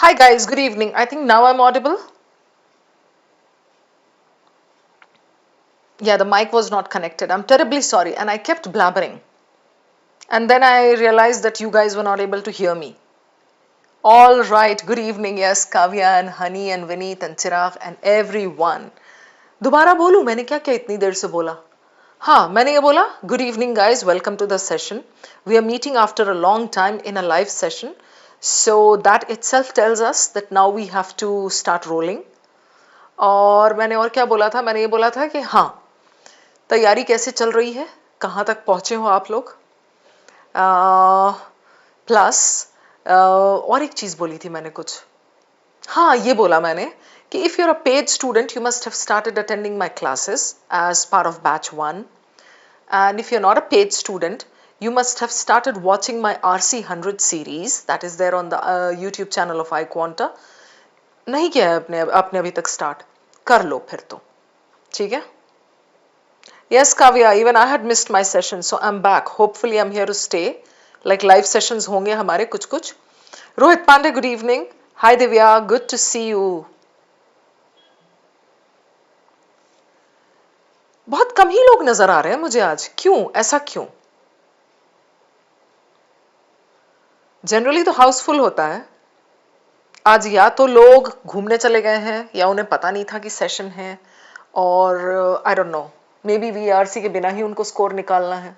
Hi guys, good evening. I think now I'm audible. Yeah, the mic was not connected. I'm terribly sorry and I kept blabbering. And then I realized that you guys were not able to hear me. All right, good evening. Yes, Kavya and Honey and Vineet and Chirag and everyone. दोबारा बोलूं मैंने क्या क्या इतनी देर से बोला हाँ मैंने ये बोला good evening guys, welcome to the session. We are meeting after a long time in a live session. So that itself tells us that now we have to start rolling. और मैंने और क्या बोला था, मैंने ये बोला था कि हाँ तैयारी कैसे चल रही है, कहाँ तक पहुँचे हो आप लोग, प्लस और एक चीज़ बोली थी मैंने कुछ, हाँ ये बोला मैंने कि if you are a paid student you must have started attending my classes as part of batch 1 and if you're not a paid student you must have started watching my RC 100 series that is there on the YouTube channel of iQuanta. नहीं किया है आपने अभी तक start, कर लो फिर तो ठीक है. Yes, Kavya, even I had missed my session, so I'm back. Hopefully, I'm here to stay. Like live sessions होंगे हमारे कुछ. Rohit Pandey, good evening. Hi Divya, good to see you. बहुत कम ही लोग नजर आ रहे हैं मुझे आज, क्यों ऐसा क्यों? जनरली तो हाउसफुल होता है. आज या तो लोग घूमने चले गए हैं या उन्हें पता नहीं था कि सेशन है, और I don't know, may be VRC के बिना ही उनको स्कोर निकालना है.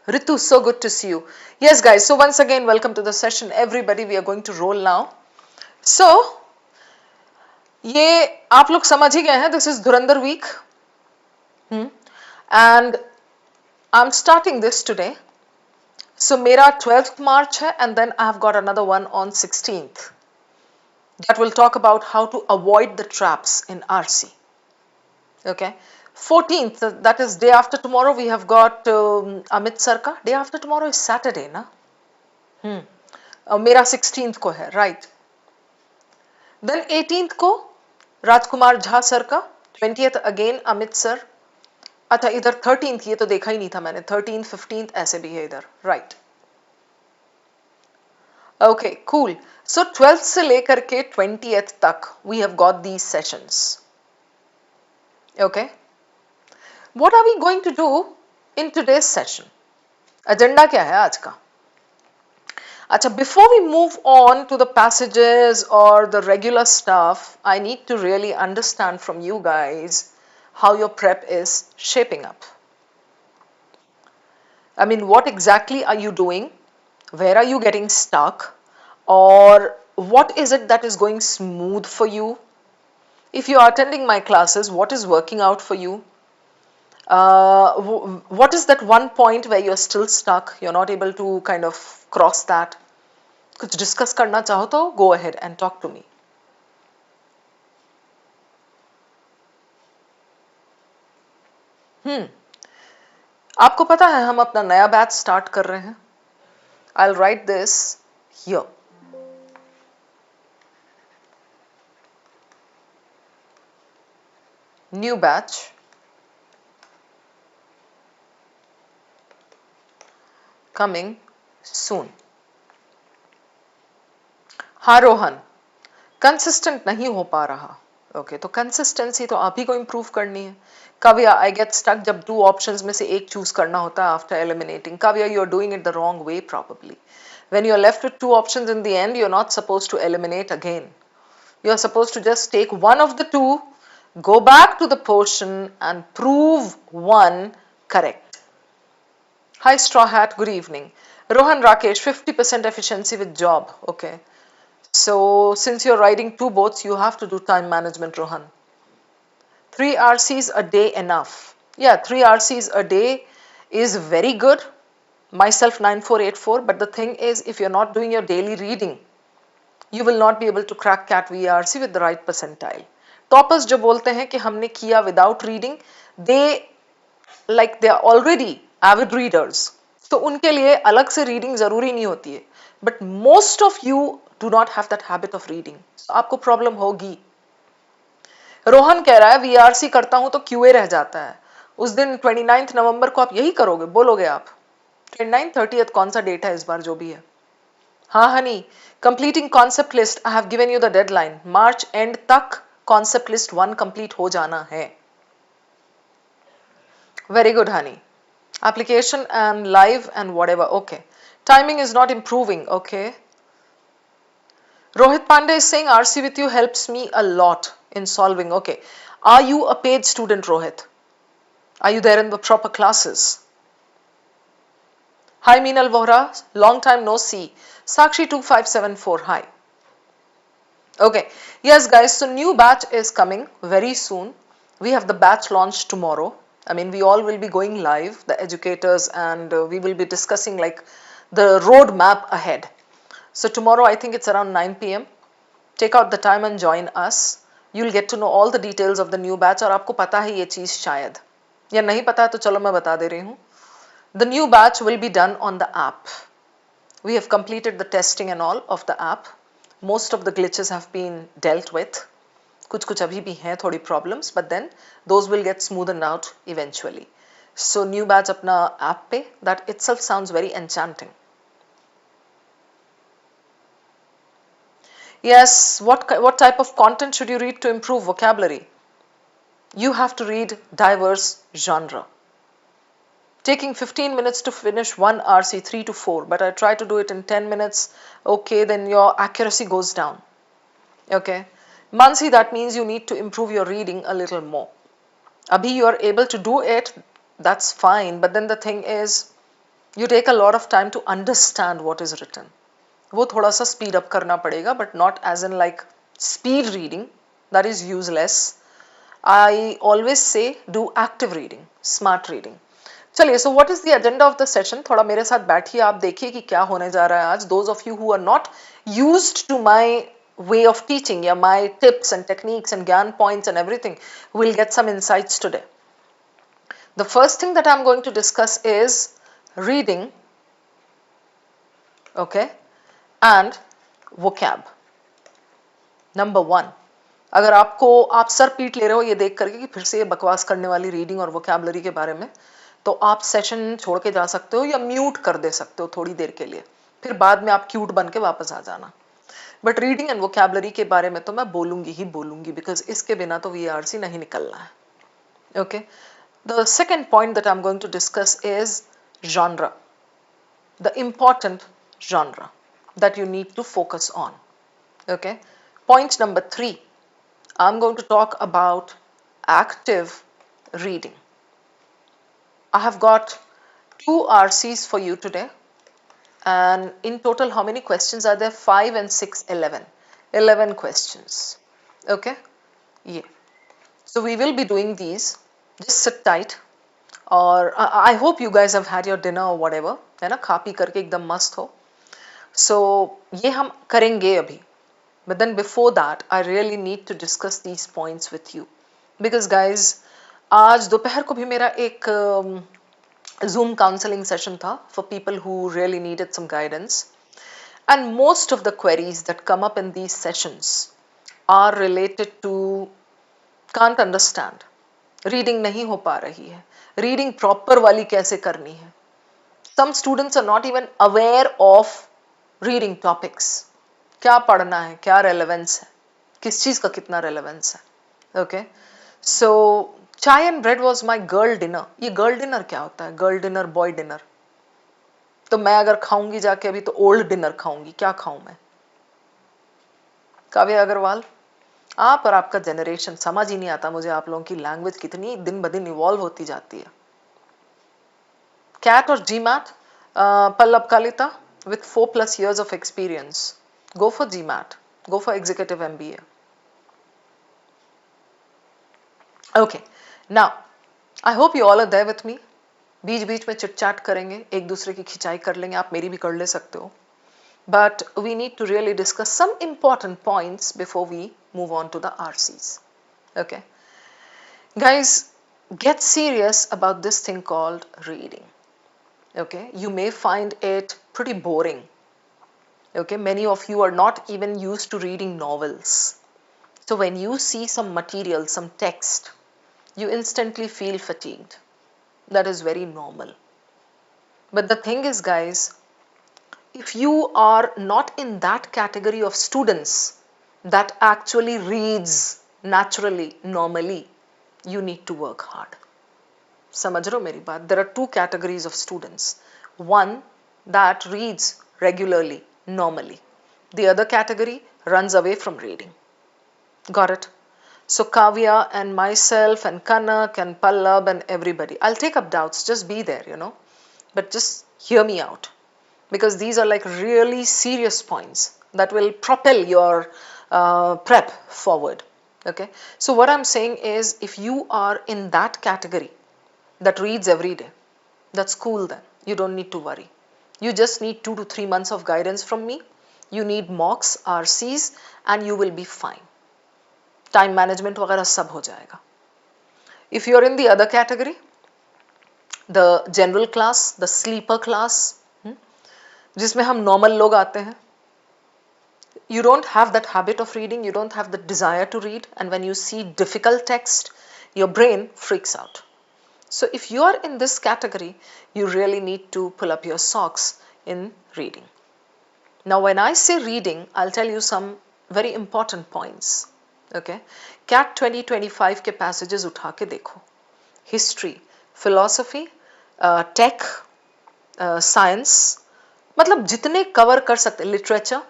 Ritu, so good to see you. Yes guys, so once again welcome to the session everybody. We are going to roll now. So ये आप लोग समझ ही गए हैं, this is Dhurandhar week and I'm starting this today. So मेरा 12th March है and then I've got another one on 16th that will talk about how to avoid the traps in RC. Okay. 14th, that is day after tomorrow, we have got Amit Sarka. Day after tomorrow is Saturday, na? मेरा 16th को है, right? Then 18th को राजकुमार Jha sir का, 20th again Amit sir. अच्छा इधर 13th, ये तो देखा ही नहीं था मैंने, 13th 15th ऐसे भी है इधर, right? Okay, cool. So 12th से लेकर के 20th तक we have got these sessions. Okay. What are we going to do in today's session? Agenda क्या है आज का? अच्छा, before we move on to the passages or the regular stuff, I need to really understand from you guys how your prep is shaping up. I mean, what exactly are you doing? Where are you getting stuck? Or what is it that is going smooth for you? If you are attending my classes, what is working out for you? What is that one point where you're still stuck, you're not able to kind of cross that? कुछ discuss करना चाहो तो go ahead and talk to me. आपको पता है हम अपना नया बैच स्टार्ट कर रहे हैं. I'll write this here. New batch. Coming soon. हाँ रोहन, कंसिस्टेंट नहीं हो पा रहा. ओके, तो कंसिस्टेंसी तो आप ही को इम्प्रूव करनी है. काव्या, आई गेट स्टक जब 2 ऑप्शंस में से एक चूज करना होता है after eliminating. Kavya, you are doing it the wrong way probably. When you are left with 2 options in the end, you are not supposed to eliminate again. You are supposed to just take one of the 2, go back to the portion and prove one correct. Hi Straw Hat, good evening. Rohan Rakesh, 50% efficiency with job. Okay. So since you're riding 2 boats, you have to do time management, Rohan. 3 RCs a day enough. Yeah, 3 RCs a day is very good. Myself 9484, but the thing is, if you're not doing your daily reading, you will not be able to crack CAT VRC with the right percentile. Toppers जो बोलते हैं कि हमने किया without reading, they are already avid readers. तो उनके लिए अलग से reading जरूरी नहीं होती है. But most of you do not have that habit of reading. So आपको problem होगी. रोहन कह रहा है VRC करता हूं तो QA रह जाता है. उस दिन 29 नवंबर को आप यही करोगे, बोलोगे आप. 29, 30th कौन सा डेट है इस बार जो भी है? हाँ Honey, completing concept list, I have given you the deadline, March end तक concept list 1 complete हो जाना है. Very good honey. Application and live and whatever, okay. Timing is not improving, okay. Rohit Pandey is saying RC with you helps me a lot in solving, okay. Are you a paid student, Rohit? Are you there in the proper classes? Hi Meenal Vohra, long time no see. Sakshi 2574, hi. Okay, yes guys, so new batch is coming very soon. We have the batch launch tomorrow. I mean, we all will be going live, the educators, and we will be discussing like the roadmap ahead. So tomorrow, I think it's around 9 p.m. Take out the time and join us. You'll get to know all the details of the new batch. और आपको पता है ये चीज शायद, या नहीं पता है तो चलो मैं बता दे रही हूँ. The new batch will be done on the app. We have completed the testing and all of the app. Most of the glitches have been dealt with. कुछ अभी भी हैं थोड़ी problems, but then those will get smoothened out eventually. So new batch अपना app पे, that itself sounds very enchanting. Yes, what type of content should you read to improve vocabulary? You have to read diverse genre. Taking 15 minutes to finish one RC 3 to 4, but I try to do it in 10 minutes, okay, then your accuracy goes down. Okay. Mansi, that means you need to improve your reading a little more. Abhi, you are able to do it, that's fine, but then the thing is, you take a lot of time to understand what is written. वो थोड़ा सा speed up करना पड़ेगा, but not as in like speed reading, that is useless. I always say do active reading, smart reading. चलिए, so what is the agenda of the session? थोड़ा मेरे साथ बैठिए, आप देखिए कि क्या होने जा रहा है आज. Those of you who are not used to my way of teaching, या my tips and techniques and ज्ञान points and everything, will get some insights today. The first thing that I'm going to discuss is reading, okay, and vocab. Number 1, अगर आप sir पीट ले रहे हो ये देख करके कि फिर से ये बकवास करने वाली रीडिंग और वोकैबुलरी के बारे में, तो आप सेशन छोड़ के जा सकते हो या म्यूट कर दे सकते हो थोड़ी देर के लिए, फिर बाद में आप क्यूट बन के वापस आ जाना. बट रीडिंग एंड वोकैबुलरी के बारे में तो मैं बोलूंगी ही बोलूंगी, बिकॉज इसके बिना तो VRC नहीं निकलना है. Okay, the second point that I am going to discuss is genre, the important genre that you need to focus on. Okay, point number 3, I'm going to talk about active reading. I have got 2 RCs for you today, and in total how many questions are there? 5 and 6, 11 questions. Okay, yeah, so we will be doing these. Just sit tight, और I hope you guys have had your dinner or whatever, है ना, खा P करके एकदम मस्त हो. So ये हम करेंगे अभी, but then before that I really need to discuss these points with you, because guys आज दोपहर को भी मेरा एक Zoom counseling session था for people who really needed some guidance, and most of the queries that come up in these sessions are related to can't understand, reading नहीं हो पा रही है, रीडिंग प्रॉपर वाली कैसे करनी है. Some students are not even aware of reading topics, क्या पढ़ना है, क्या रेलेवेंस है, किस चीज का कितना रेलेवेंस है. ओके, सो चाय and bread was my girl dinner. ये गर्ल डिनर क्या होता है? Girl dinner, boy dinner. तो मैं अगर खाऊंगी जाके अभी तो ओल्ड डिनर खाऊंगी, क्या खाऊं मैं? काव्य अग्रवाल, आप और आपका जनरेशन समझ ही नहीं आता मुझे, आप लोगों की लैंग्वेज कितनी दिन ब दिन इवॉल्व होती जाती है. कैट और GMAT, Pallav Kalita with 4+ years of experience, go for GMAT, go for executive MBA. Okay, now I hope you all are there with me. बीच बीच में चिट चैट करेंगे, एक दूसरे की खिंचाई कर लेंगे, आप मेरी भी कर ले सकते हो. But we need to really discuss some important points before we move on to the RCs. Okay, guys, get serious about this thing called reading. Okay, you may find it pretty boring. Okay, many of you are not even used to reading novels, so when you see some material, some text, you instantly feel fatigued. That is very normal. But the thing is, guys, if you are not in that category of students that actually reads naturally, normally, you need to work hard. समझ रहे हो मेरी बात? There are two categories of students. One that reads regularly, normally. The other category runs away from reading. Got it? So Kavya and myself and Kanak and Pallab and everybody, I'll take up doubts, just be there, you know, but just hear me out, because these are like really serious points that will propel your prep forward. Okay, so what I'm saying is, if you are in that category that reads every day, that's cool. Then you don't need to worry. You just need 2 to 3 months of guidance from me. You need mocks, RCs, and you will be fine. Time management वगैरह सब हो जाएगा. If you're in the other category, the general class, the sleeper class, जिसमें हम normal लोग आते हैं, you don't have that habit of reading, you don't have the desire to read, and when you see difficult text, your brain freaks out. So if you are in this category, you really need to pull up your socks in reading. Now when I say reading, I'll tell you some very important points. Okay, CAT 2025 के passages उठा के देखो. History, philosophy, tech, science, मतलब जितने cover कर सकते, literature,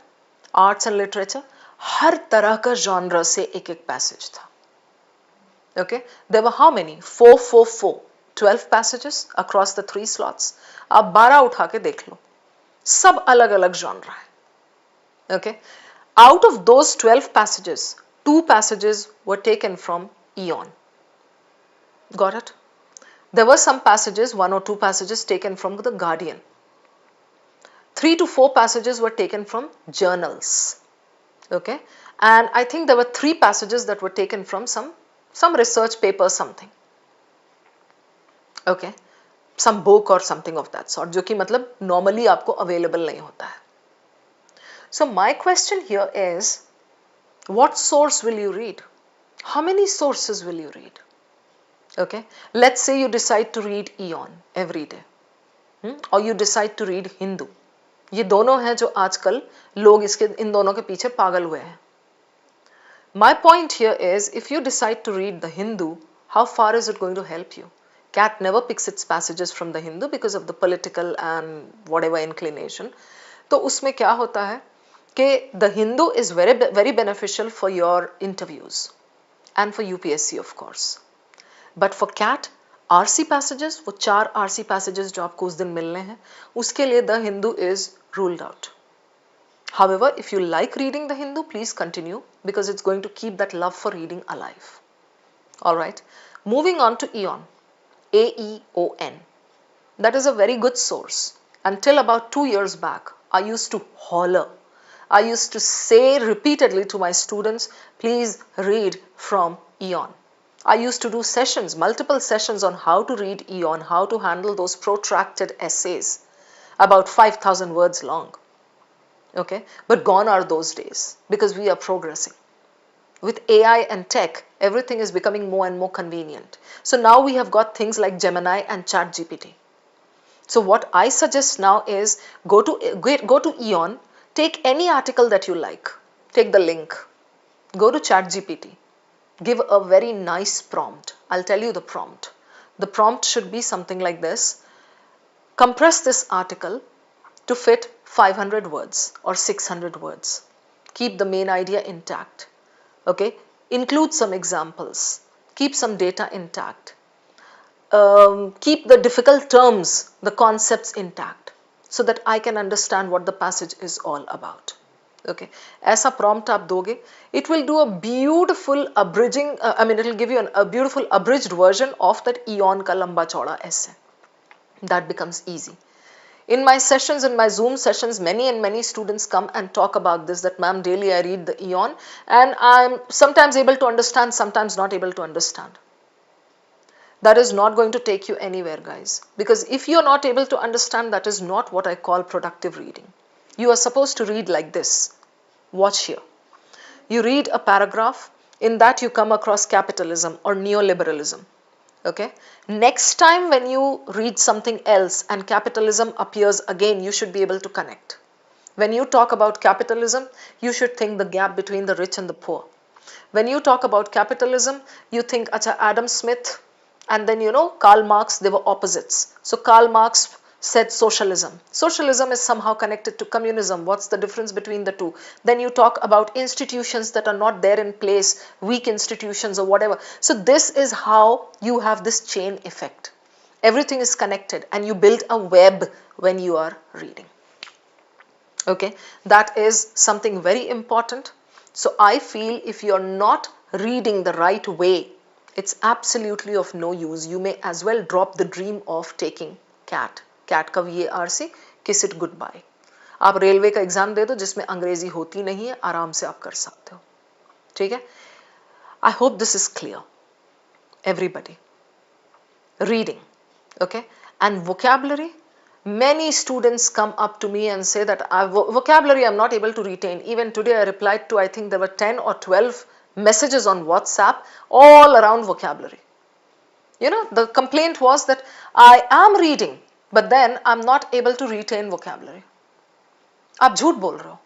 arts and literature, हर तरह का genre से एक एक passage था. Okay, there were how many? 12 passages across the 3 slots. आप 12 उठा के देख लो, सब अलग अलग genre है. Okay, out of those 12 passages, 2 passages were taken from Eon. Got it? There were some passages, 1 or 2 passages taken from the Guardian. 3 to 4 passages were taken from journals. Okay, and I think there were 3 passages that were taken from some research paper, something. Okay, some book or something of that sort, जो कि मतलब normally आपको available नहीं होता है. So my question here is, what source will you read? How many sources will you read? Okay, let's say you decide to read Eon every day, or you decide to read Hindu. ये दोनों हैं जो आजकल लोग इन दोनों के पीछे पागल हुए हैं. My point here is, if you decide to read the Hindu, how far is it going to help you? CAT never picks its passages from the Hindu because of the political and whatever inclination. तो उसमें क्या होता है कि the Hindu is very beneficial for your interviews and for UPSC of course. But for CAT, RC passages, वो 4 RC passages जो आपको उस दिन मिलने हैं, उसके लिए the Hindu is ruled out. However, if you like reading the Hindu, please continue, because it's going to keep that love for reading alive. Alright, moving on to Eon, AEON. That is a very good source. Until about 2 years back, I used to holler. I used to say repeatedly to my students, please read from Eon. I used to do sessions, multiple sessions on how to read Eon, how to handle those protracted essays, about 5,000 words long. Okay, but gone are those days, because we are progressing. With AI and tech, everything is becoming more and more convenient. So now we have got things like Gemini and Chat GPT. So what I suggest now is, go to Eon, take any article that you like, take the link, go to Chat GPT, give a very nice prompt. I'll tell you the prompt. The prompt should be something like this: compress this article to fit 500 words or 600 words. Keep the main idea intact. Okay, include some examples, keep some data intact, keep the difficult terms, the concepts intact, so that I can understand what the passage is all about. Okay, ऐसा prompt आप दोगे, it will do a beautiful abridging, it will give you a beautiful abridged version of that Eon का लंबा चौड़ा essay. That becomes easy. In my sessions, in my Zoom sessions, many students come and talk about this, that ma'am, daily I read the Eon and I'm sometimes able to understand, sometimes not able to understand. That is not going to take you anywhere, guys, because if you're not able to understand, that is not what I call productive reading. You are supposed to read like this. Watch here. You read a paragraph, in that you come across capitalism or neoliberalism. Okay, next time when you read something else and capitalism appears again, you should be able to connect. When you talk about capitalism, you should think the gap between the rich and the poor. When you talk about capitalism, you think, acha, Adam Smith and then, Karl Marx, they were opposites. So Karl Marx said socialism. Socialism is somehow connected to communism. What's the difference between the two? Then you talk about institutions that are not there in place, weak institutions or whatever. So this is how you have this chain effect. Everything is connected and you build a web when you are reading. Okay, that is something very important. So I feel if you're not reading the right way, it's absolutely of no use. You may as well drop the dream of taking CAT. CAT का VARC, kiss it goodbye. आप railway का exam दे दो जिसमें अंग्रेजी होती नहीं है, आराम से आप कर सकते हो. ठीक है? I hope this is clear. Everybody. Reading. Okay? And vocabulary. Many students come up to me and say that vocabulary I'm not able to retain. Even today I replied to, I think there were 10 or 12 messages on WhatsApp all around vocabulary. The complaint was that I am reading, but then I'm not able to retain vocabulary. आप झूठ बोल रहे हो.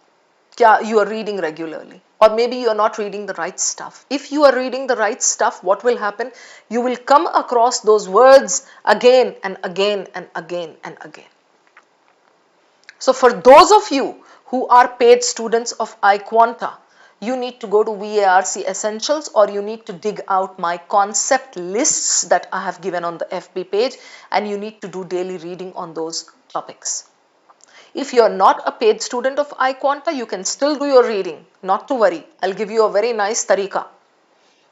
क्या you are reading regularly? Or maybe you are not reading the right stuff. If you are reading the right stuff, what will happen? You will come across those words again and again and again and again. So for those of you who are paid students of iQuanta, you need to go to VARC Essentials, or you need to dig out my concept lists that I have given on the FB page, and you need to do daily reading on those topics. If you are not a paid student of iQuanta, you can still do your reading. Not to worry. I'll give you a very nice tariqa.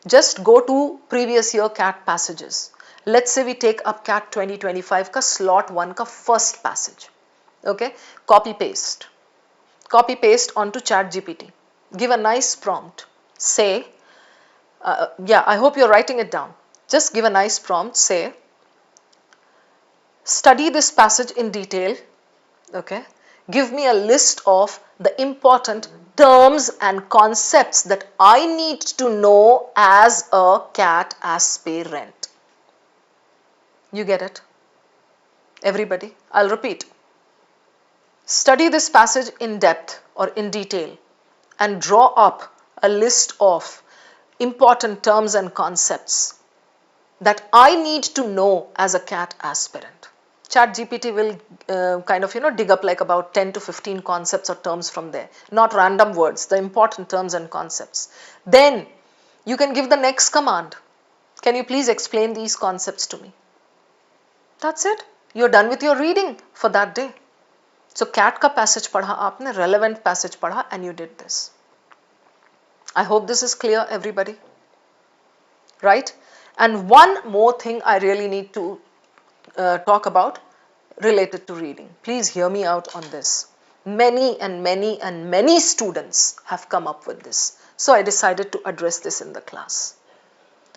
Just go to previous year CAT passages. Let's say we take up CAT 2025 ka slot 1 ka first passage. Okay? Copy paste. Copy paste onto ChatGPT. Give a nice prompt. Say, I hope you're writing it down. Just give a nice prompt. Say, study this passage in detail. Okay, give me a list of the important terms and concepts that I need to know as a CAT aspirant. You get it? Everybody, I'll repeat. Study this passage in depth or in detail and draw up a list of important terms and concepts that I need to know as a CAT aspirant. ChatGPT will dig up like about 10 to 15 concepts or terms from there, not random words, the important terms and concepts. Then you can give the next command. Can you please explain these concepts to me? That's it. You're done with your reading for that day. So CAT ka passage padha aapne, relevant passage padha, and you did this. I hope this is clear, everybody. Right? And one more thing I really need to talk about related to reading. Please hear me out on this. Many students have come up with this. So I decided to address this in the class.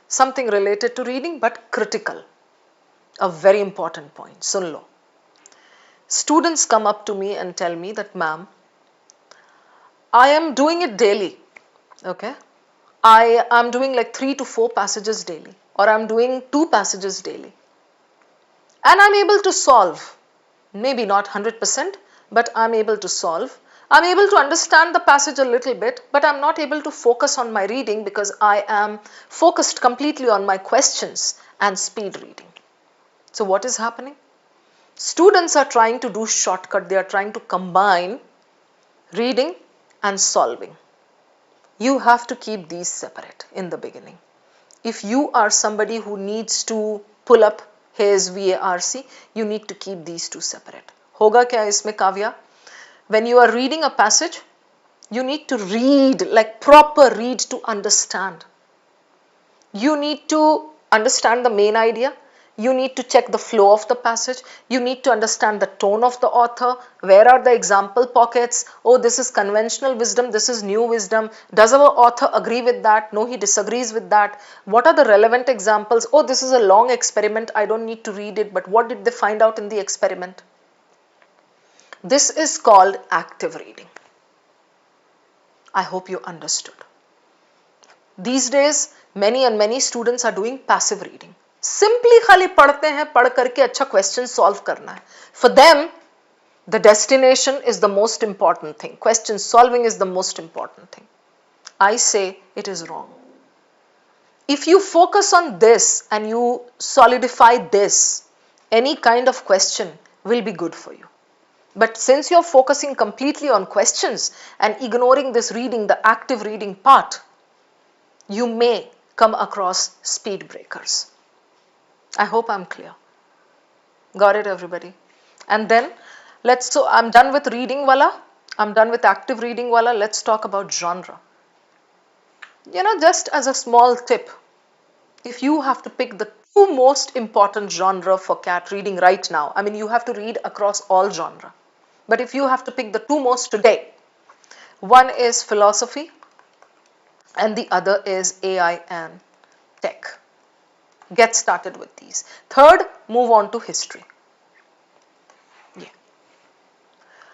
Something related to reading but critical. A very important point. Sun lo. Students come up to me and tell me that, ma'am, I am doing it daily. Okay? I am doing like 3 to 4 passages daily, or I am doing 2 passages daily. And I'm able to solve, maybe not 100%, but I'm able to solve. I'm able to understand the passage a little bit, but I'm not able to focus on my reading because I am focused completely on my questions and speed reading. So what is happening? Students are trying to do shortcut. They are trying to combine reading and solving. You have to keep these separate in the beginning. If you are somebody who needs to pull up his VARC, you need to keep these two separate. Hoga kya isme Kavya? When you are reading a passage, you need to read, like proper read to understand. You need to understand the main idea. You need to check the flow of the passage. You need to understand the tone of the author. Where are the example pockets? Oh, this is conventional wisdom. This is new wisdom. Does our author agree with that? No, he disagrees with that. What are the relevant examples? Oh, this is a long experiment. I don't need to read it. But what did they find out in the experiment? This is called active reading. I hope you understood. These days, many students are doing passive reading. Simply खाली पढ़ते हैं, पढ़ करके अच्छा question solve करना है. For them, The destination is the most important thing. Question solving is the most important thing. I say it is wrong. If you focus on this and you solidify this, any kind of question will be good for you. But since you're focusing completely on questions and ignoring this reading, the active reading part, you may come across speed breakers. I hope I'm clear. Got it, everybody? And then so I'm done with reading wala. I'm done with active reading wala. Let's talk about genre. Just as a small tip, if you have to pick the two most important genre for CAT reading right now, I mean, you have to read across all genre. But if you have to pick the two most today, one is philosophy and the other is AI and tech. Get started with these. Third, move on to history. Yeah.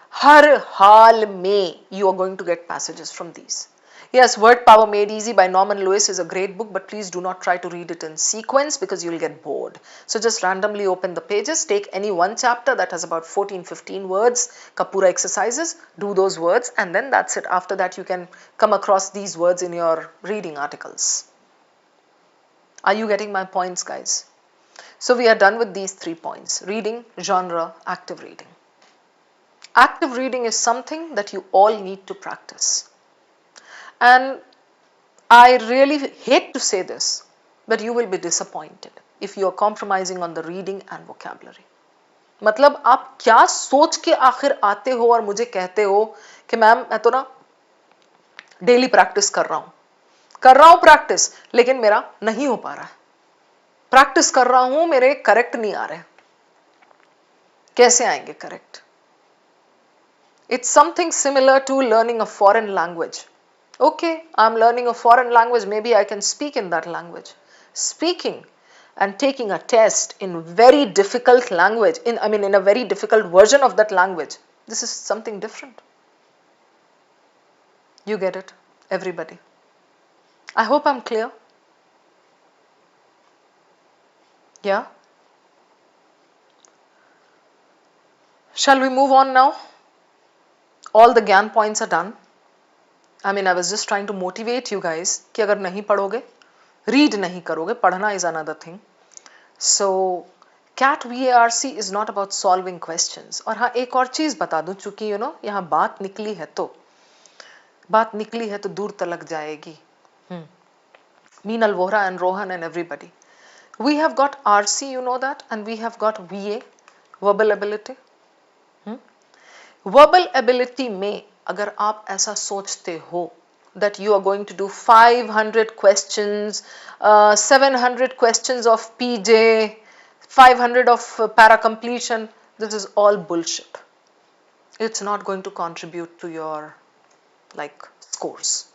Har haal mein you are going to get passages from these. Yes, Word Power Made Easy by Norman Lewis is a great book, but please do not try to read it in sequence because you'll get bored. So just randomly open the pages, take any one chapter that has about 14-15 words, Kapura exercises, do those words, and then that's it. After that, you can come across these words in your reading articles. Are you getting my points, guys? So we are done with these 3 points: reading, genre, active reading. Active reading is something that you all need to practice. And I really hate to say this, but you will be disappointed if you are compromising on the reading and vocabulary. मतलब आप क्या सोच के आखिर आते हो और मुझे कहते हो कि मैम मैं तो ना डेली प्रैक्टिस कर रहा हूं प्रैक्टिस, लेकिन मेरा नहीं हो पा रहा है. प्रैक्टिस कर रहा हूं, मेरे करेक्ट नहीं आ रहे. कैसे आएंगे correct? It's something similar to learning a foreign language. Okay, I'm learning a foreign language, maybe I can speak in that language. Speaking and taking a test in very difficult language, in a very difficult version of that language, this is something different. You get it, everybody? I hope I'm clear. Yeah? Shall we move on now? All the GAN points are done. I was just trying to motivate you guys कि अगर नहीं पढ़ोगे, read नहीं करोगे, पढ़ना is another thing. So CAT VRC is not about solving questions. और हाँ, एक और चीज बता दूं, चूंकि यहाँ बात निकली है तो दूर तलक जाएगी. Meenal, Vohra and Rohan and everybody. We have got RC, you know that, and we have got VA, verbal ability. Verbal ability में अगर आप ऐसा सोचते हो that you are going to do 500 questions, 700 questions of PJ, 500 of para completion, this is all bullshit. It's not going to contribute to your scores.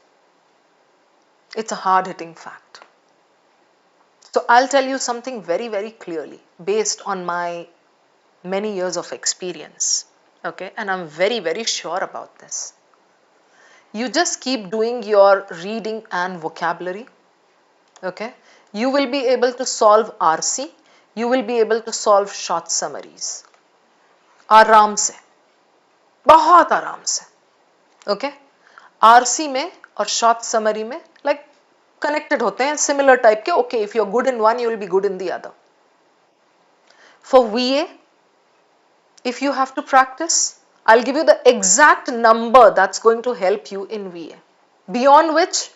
It's a hard-hitting fact. So I'll tell you something very, very clearly based on my many years of experience. Okay, and I'm very, very sure about this. You just keep doing your reading and vocabulary. Okay, you will be able to solve RC. You will be able to solve short summaries. आराम से, बहुत आराम से. Okay, RC में और short summary में connected होते हैं, similar type के. Okay, if you're good in one, you will be good in the other. For VA, if you have to practice, I'll give you the exact number that's going to help you in VA. Beyond which,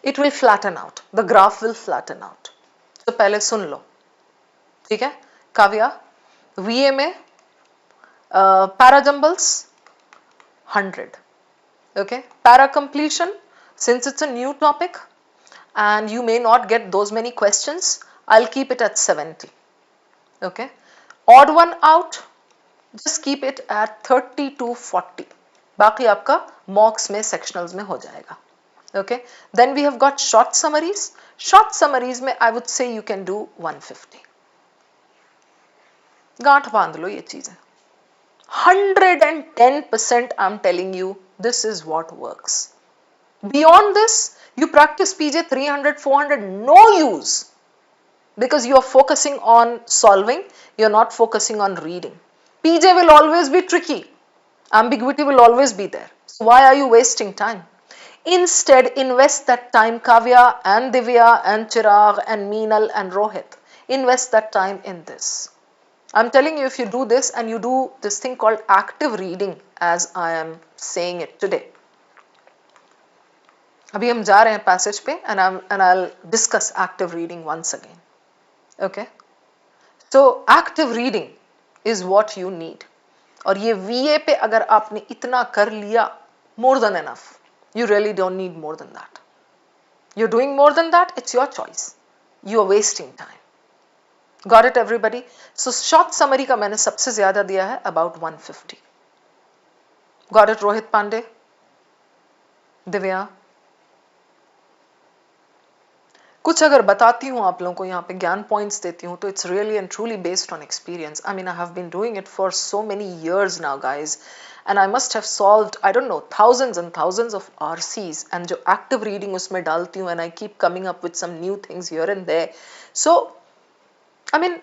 it will flatten out. The graph will flatten out. So पहले सुन लो, ठीक है? Kavya, VA में para jumbles 100. Okay, para completion, since it's a new topic and you may not get those many questions, I'll keep it at 70. Okay, odd one out, just keep it at 30 to 40. बाकी आपका mocks में sectionals में हो जाएगा. Okay, then we have got short summaries. Short summaries में I would say you can do 150. गांठ बांध लो ये चीजें. 110% I'm telling you, this is what works. Beyond this, you practice PJ 300, 400, no use. Because you are focusing on solving, you're not focusing on reading. PJ will always be tricky. Ambiguity will always be there. So why are you wasting time? Instead, invest that time, Kavya and Divya and Chirag and Meenal and Rohit. Invest that time in this. I'm telling you, if you do this and you do this thing called active reading, as I am saying it today. अभी हम जा रहे हैं passage पे and I'll discuss active reading once again. Okay? So active reading is what you need. और ये VA पे अगर आपने इतना कर लिया, more than enough. You really don't need more than that. You're doing more than that, it's your choice. You are wasting time. Got it, everybody? So short summary का मैंने सबसे ज़्यादा दिया है about 150. Got it, Rohit Pandey? Divya? कुछ अगर बताती हूँ आप लोगों को यहाँ पे ज्ञान पॉइंट्स देती हूँ तो it's really and truly based on experience. I mean, I have been doing it for so many years now, guys, and I must have solved, I don't know, thousands and thousands of RCs, and जो active reading उसमें डालती हूँ, and I keep coming up with some new things here and there. So, I mean,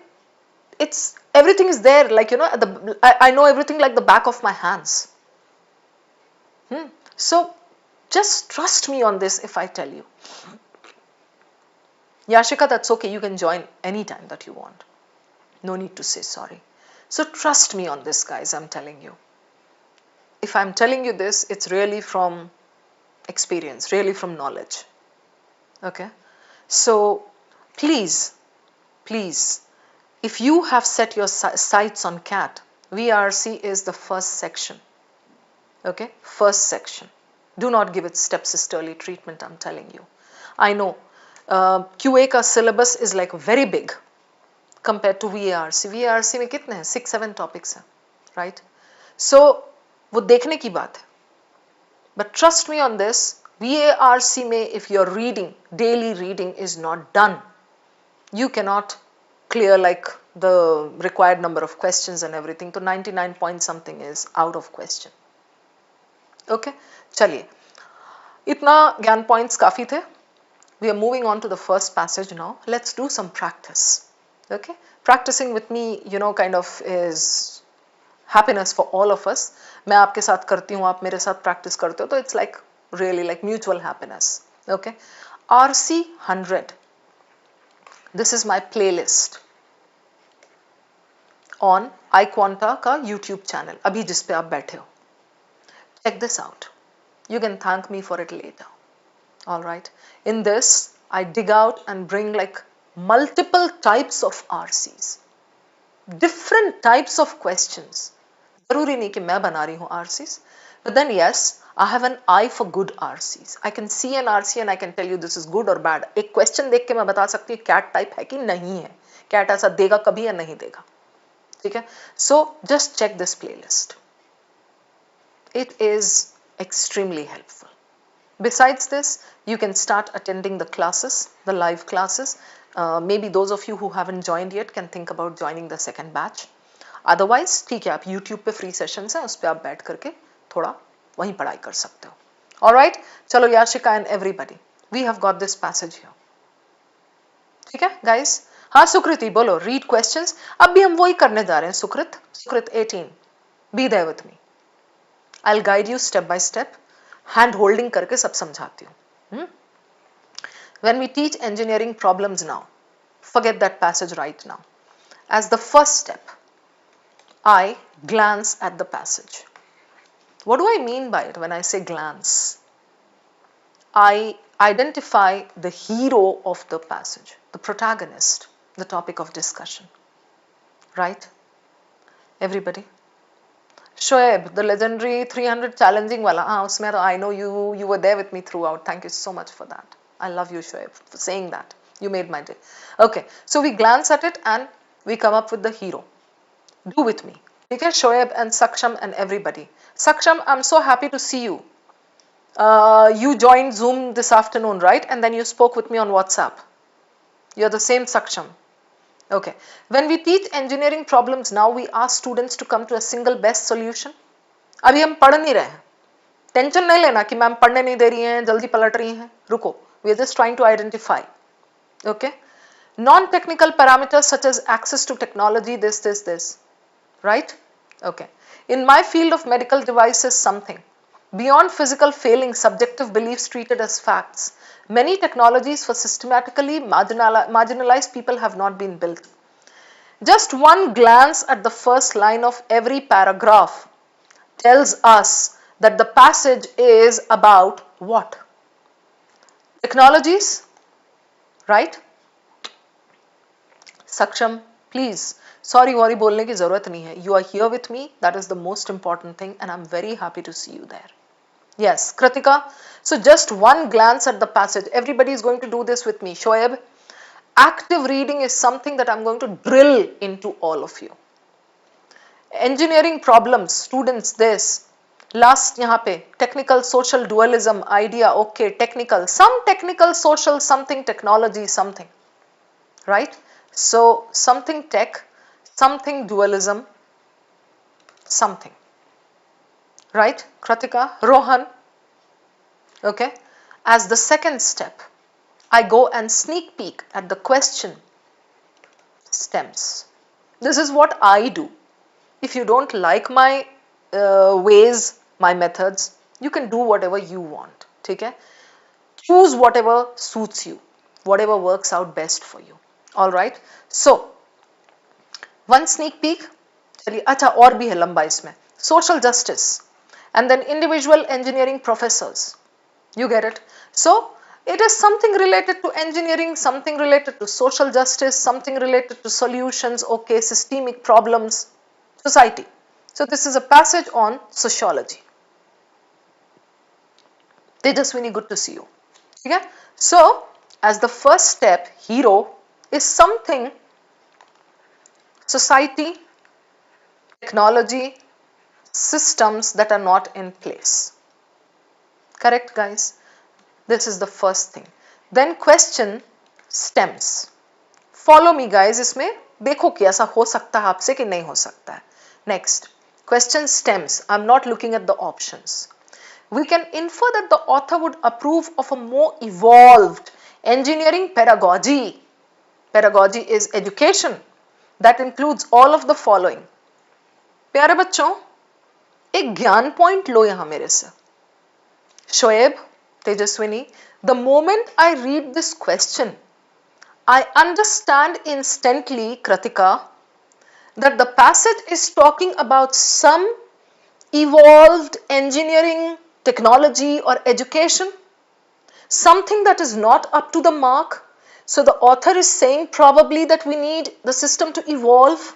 it's everything is there, like, you know, I know everything like the back of my hands. So just trust me on this if I tell you. Yashika, that's okay. You can join anytime that you want. No need to say sorry. So trust me on this, guys, I'm telling you. If I'm telling you this, it's really from experience, really from knowledge. Okay? So please, please, if you have set your sights on CAT, VRC is the first section. Okay? First section. Do not give it stepsisterly treatment, I'm telling you. I know. QA का syllabus is like very big compared to VARC. VARC में कितने हैं? 6-7 topics हैं, right? So वो देखने की बात है. But trust me on this, VARC में if your reading, daily reading is not done, you cannot clear like the required number of questions and everything. तो 99 point something is out of question. Okay? चलिए. इतना ज्ञान points काफी थे. We are moving on to the first passage now. Let's do some practice. Okay? Practicing with me, you know, kind of is happiness for all of us. मैं आपके साथ करती हूँ, आप मेरे साथ practice करते हो, तो it's like really like mutual happiness. Okay? RC 100. This is my playlist on iQuanta का YouTube channel. अभी जिस पे आप बैठे हो. Check this out. You can thank me for it later. All right. In this, I dig out and bring like multiple types of RCs, different types of questions. जरूरी नहीं कि मैं बना रही हूँ RCs, but then yes, I have an eye for good RCs. I can see an RC and I can tell you this is good or bad. एक question देख के मैं बता सकती हूँ CAT type है कि नहीं है. CAT ऐसा देगा कभी या नहीं देगा. ठीक है? So just check this playlist. It is extremely helpful. Besides this, you can start attending the classes, the live classes. Maybe those of you who haven't joined yet can think about joining the second batch. Otherwise, ठीक है, आप YouTube पे free sessions हैं, उस पे आप बैठ करके थोड़ा वहीं पढ़ाई कर सकते हो. All right, चलो Yashika and everybody, we have got this passage here. ठीक है, guys? हाँ सुकृति बोलो, read questions. अब भी हम वही करने जा रहे हैं सुकृत. सुकृत 18. Be there with me. I'll guide you step by step. Hand holding करके सब समझाती हूँ. When we teach engineering problems now, forget that passage right now. As the first step, I glance at the passage. What do I mean by it when I say glance? I identify the hero of the passage, the protagonist, the topic of discussion. Right? Everybody? Shoaib, the legendary 300 challenging wala. Usme I know you were there with me throughout. Thank you so much for that. I love you, Shoaib, for saying that. You made my day. Okay, so we glance at it and we come up with the hero. Do with me. Okay, Shoaib and Saksham and everybody. Saksham, I'm so happy to see you. You joined Zoom this afternoon, right? And then you spoke with me on WhatsApp. You're the same Saksham. Okay. When we teach engineering problems now, we ask students to come to a single best solution. अभी हम पढ़ नहीं रहे हैं. Tension नहीं लेना कि ma'am पढ़ने नहीं दे रही हैं, जल्दी पलट रही हैं. रुको. We are just trying to identify. Okay. Non-technical parameters such as access to technology, this. Right? Okay. In my field of medical devices, something beyond physical failing, subjective beliefs treated as facts. Many technologies for systematically marginalized people have not been built. Just one glance at the first line of every paragraph tells us that the passage is about what? Technologies, right? Saksham, please. Sorry worry बोलने की जरूरत नहीं है. You are here with me. That is the most important thing, and I'm very happy to see you there. Yes, Kritika. So just one glance at the passage. Everybody is going to do this with me. Shoaib, active reading is something that I'm going to drill into all of you. Engineering problems, students, this. Last यहाँ पे technical social dualism idea. Okay, technical. Some technical social, something technology, something. Right? So something tech, something dualism, something. Right? Kritika, Rohan. Okay. As the second step, I go and sneak peek at the question stems. This is what I do. If you don't like my ways, my methods, you can do whatever you want. Okay? Choose whatever suits you, whatever works out best for you. All right. So one sneak peek. चलिए अच्छा और भी है लंबा इसमें. Social justice and then individual engineering professors. You get it? So it is something related to engineering, something related to social justice, something related to solutions, okay, systemic problems, society. So this is a passage on sociology. Tejaswini, good to see you. Okay? So as the first step, hero is something society, technology, systems that are not in place. Correct, guys? This is the first thing. Then question stems. Follow me, guys. इसमें देखो कि ऐसा हो सकता है आपसे कि नहीं हो सकता है. Next, question stems. I'm not looking at the options. We can infer that the author would approve of a more evolved engineering pedagogy. Pedagogy is education that includes all of the following. प्यारे बच्चों, एक ज्ञान point लो यहां मेरे से. Shoaib, Tejaswini, the moment I read this question, I understand instantly, Kritika, that the passage is talking about some evolved engineering, technology or education, something that is not up to the mark. So the author is saying probably that we need the system to evolve.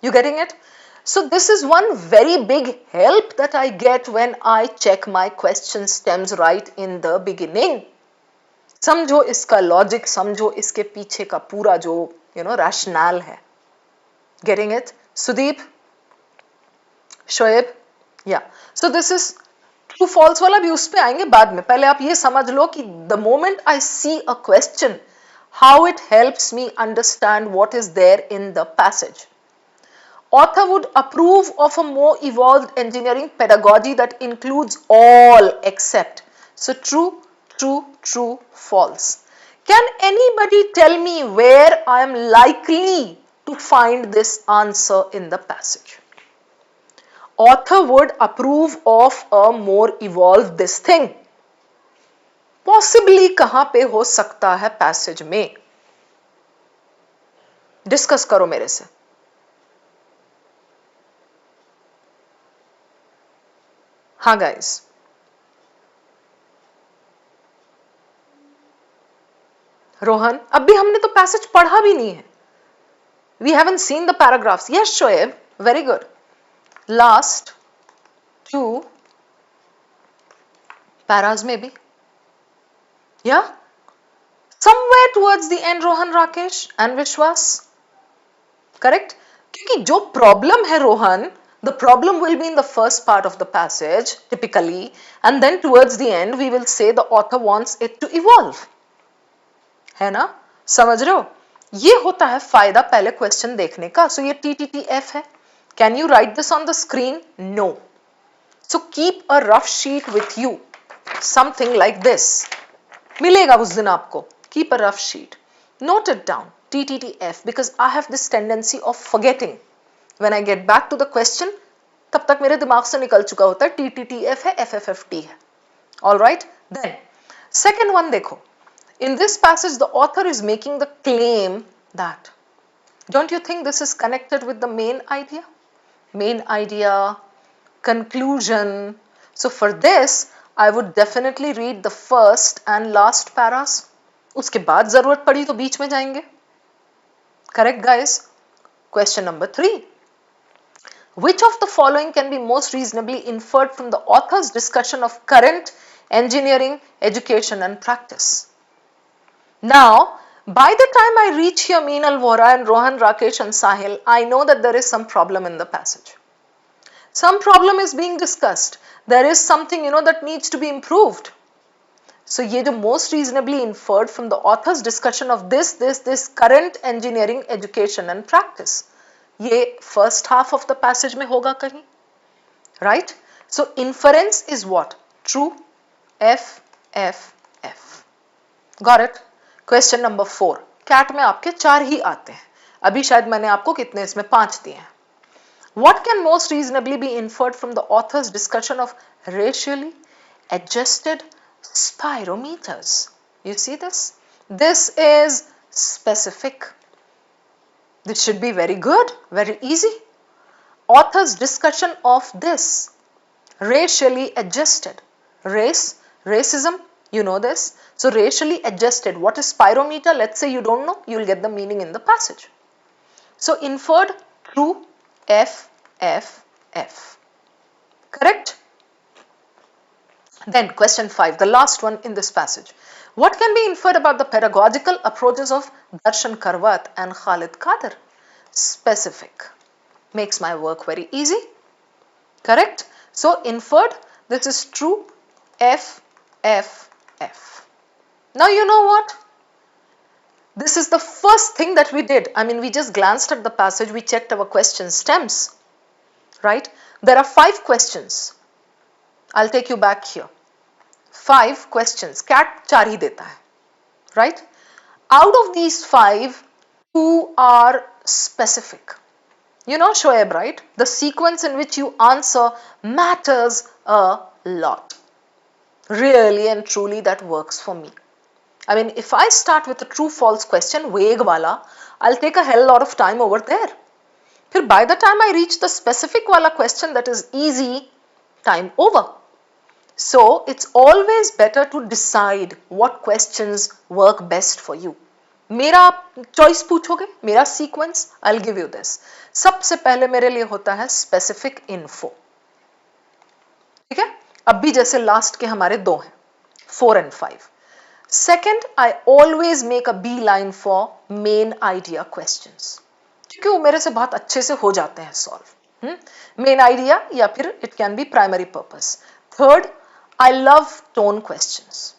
You getting it? So this is one very big help that I get when I check my question stems right in the beginning. समझो इसका logic, समझो इसके पीछे का पूरा जो rationale है. Getting it? Sudeep? Shoaib? Yeah. So this is true false वाला भी उस पे आएंगे बाद में. पहले आप ये समझ लो कि the moment I see a question, how it helps me understand what is there in the passage. Author would approve of a more evolved engineering pedagogy that includes all except. So true, true, true, false. Can anybody tell me where I am likely to find this answer in the passage? Author would approve of a more evolved this thing. Possibly कहां पे हो सकता है passage में? Discuss करो मेरे से. हाँ guys. रोहन, अब भी हमने तो पैसेज पढ़ा भी नहीं है. We haven't seen the paragraphs. Yes, Shoaib, very good. Last two paras maybe. Yeah? Somewhere towards the end, Rohan, Rakesh and Vishwas. Correct? क्योंकि जो problem है Rohan, the problem will be in the first part of the passage typically, and then towards the end we will say the author wants it to evolve. है ना? समझ रहे हो? ये होता है फायदा पहले क्वेश्चन देखने का. So ये TTTF है. Can you write this on the screen? No. So keep a rough sheet with you. Something like this. मिलेगा उस दिन आपको. Keep a rough sheet. Note it down. TTTF, because I have this tendency of forgetting. When I get back to the question, तब तक मेरे दिमाग से निकल चुका होता है TTTF है, FFFT है. All right? Then, second one देखो. In this passage, the author is making the claim that, don't you think this is connected with the main idea? Main idea, conclusion. So for this, I would definitely read the first and last paras. उसके बाद जरूरत पड़ी तो बीच में जाएंगे. Correct, guys? Question number 3. Which of the following can be most reasonably inferred from the author's discussion of current engineering, education and practice? Now, by the time I reach here Meenal Vora and Rohan, Rakesh and Sahil, I know that there is some problem in the passage. Some problem is being discussed. There is something, that needs to be improved. So, ये जो most reasonably inferred from the author's discussion of this current engineering, education and practice. ये first half of the passage में होगा कहीं. Right? So, inference is what? True. F, F, F. Got it? Question number 4. CAT में आपके 4 ही आते हैं. अभी शायद मैंने आपको कितने इसमें 5 दिए हैं. What can most reasonably be inferred from the author's discussion of racially adjusted spirometers? You see this? This is specific. This should be very good, very easy. Author's discussion of this racially adjusted. Racism, you know this. So racially adjusted. What is spirometer? Let's say you don't know. You will get the meaning in the passage. So inferred, true. F, F, F. Correct? Then question 5, the last one in this passage. What can be inferred about the pedagogical approaches of Darshan Karwat and Khalid Qadir? Specific. Makes my work very easy. Correct? So inferred, this is true. F, F, F. Now you know what? This is the first thing that we did. I mean, we just glanced at the passage, we checked our question stems, right? There are 5 questions. I'll take you back here. 5 questions. CAT 4 ही देता है, right? Out of these 5, 2 are specific. You know, Shoaib, right? The sequence in which you answer matters a lot. Really and truly, that works for me. I mean, if I start with a true-false question, vague wala, I'll take a hell lot of time over there. Then by the time I reach the specific wala question that is easy, time over. So, it's always better to decide what questions work best for you. मेरा choice पूछोगे, मेरा sequence, I'll give you this. सबसे पहले मेरे लिए होता है specific info. ठीक है? अब भी जैसे last के हमारे 2 हैं, 4 and 5. Second, I always make a beeline for main idea questions. क्योंकि वो मेरे से बहुत अच्छे से हो जाते हैं solve. Main idea या फिर it can be primary purpose. Third, I love tone questions.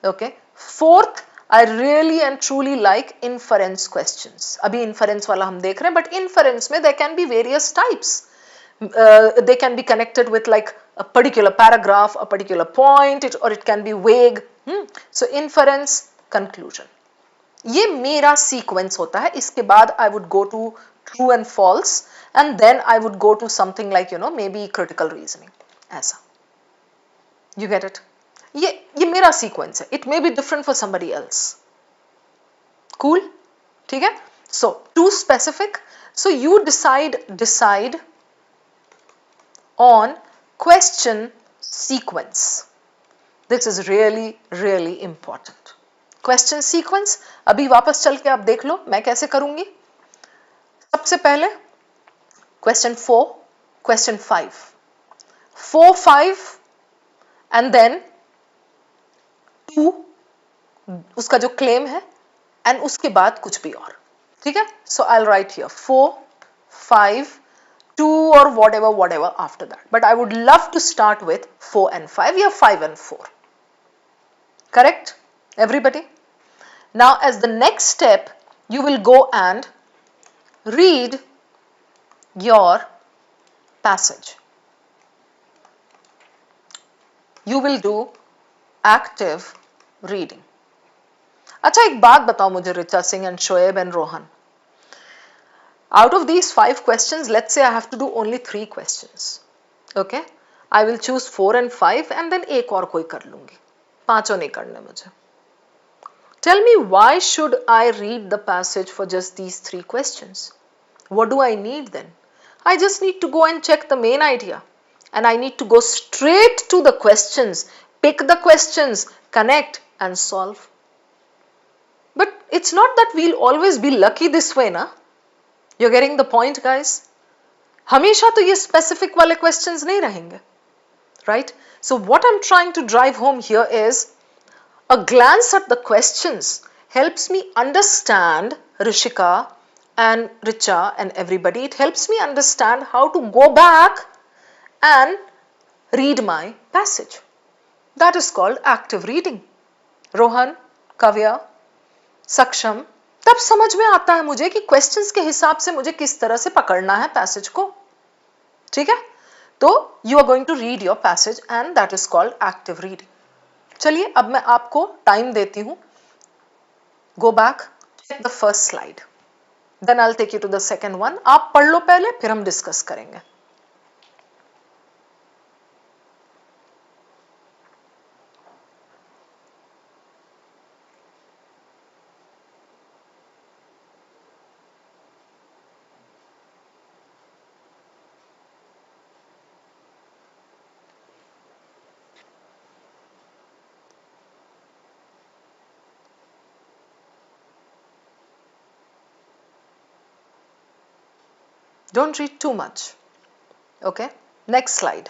Okay. Fourth, I really and truly like inference questions. अभी inference वाला हम देख रहे हैं, but inference में there can be various types. They can be connected with like a particular paragraph, a particular point, or it can be vague. So inference, conclusion. ये मेरा sequence होता है. इसके बाद I would go to true and false, and then I would go to something like maybe critical reasoning. ऐसा. You get it? ये मेरा sequence है. It may be different for somebody else. Cool? ठीक है? So too specific. So you decide on question sequence. This is really, really important. Question sequence. अभी वापस चल के आप देख लो मैं कैसे करूंगी. सबसे पहले question 4, question 5. 4, 5 and then 2 उसका जो claim है and उसके बाद कुछ भी और. ठीक है? So I'll write here 4, 5, 2 or whatever after that. But I would love to start with 4 and 5 या 5 and 4. Correct? Everybody? Now as the next step, you will go and read your passage. You will do active reading. अच्छा एक बात बताओ मुझे Richa Singh and Shoaib and Rohan. Out of these 5 questions, let's say I have to do only 3 questions. Okay, I will choose 4 and 5 and then एक और कोई कर लूंगी, पांचों नहीं करने मुझे. Tell me, why should I read the passage for just these 3 questions? What do I need then? I just need to go and check the main idea, and I need to go straight to the questions, pick the questions, connect and solve. But it's not that we'll always be lucky this way, na? You're getting the point, guys? हमेशा तो ये specific वाले questions नहीं रहेंगे, right? So what I'm trying to drive home here is, a glance at the questions helps me understand Rishika and Richa and everybody. It helps me understand how to go back and read my passage. That is called active reading. Rohan, Kavya, Saksham, तब समझ में आता है मुझे कि questions के हिसाब से मुझे किस तरह से पकड़ना है पैसेज को. ठीक है, तो you are going to read your passage and that is called active reading. चलिए अब मैं आपको टाइम देती हूं. Go back, check the first slide, then I will take you to the second one. आप पढ़ लो पहले, फिर हम डिस्कस करेंगे. Don't read too much. Okay, next slide.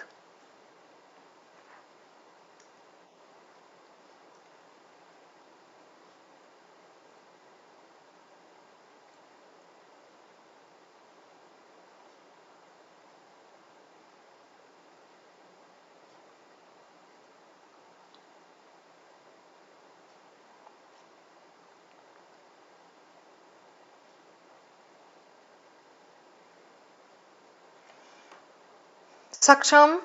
सक्षम,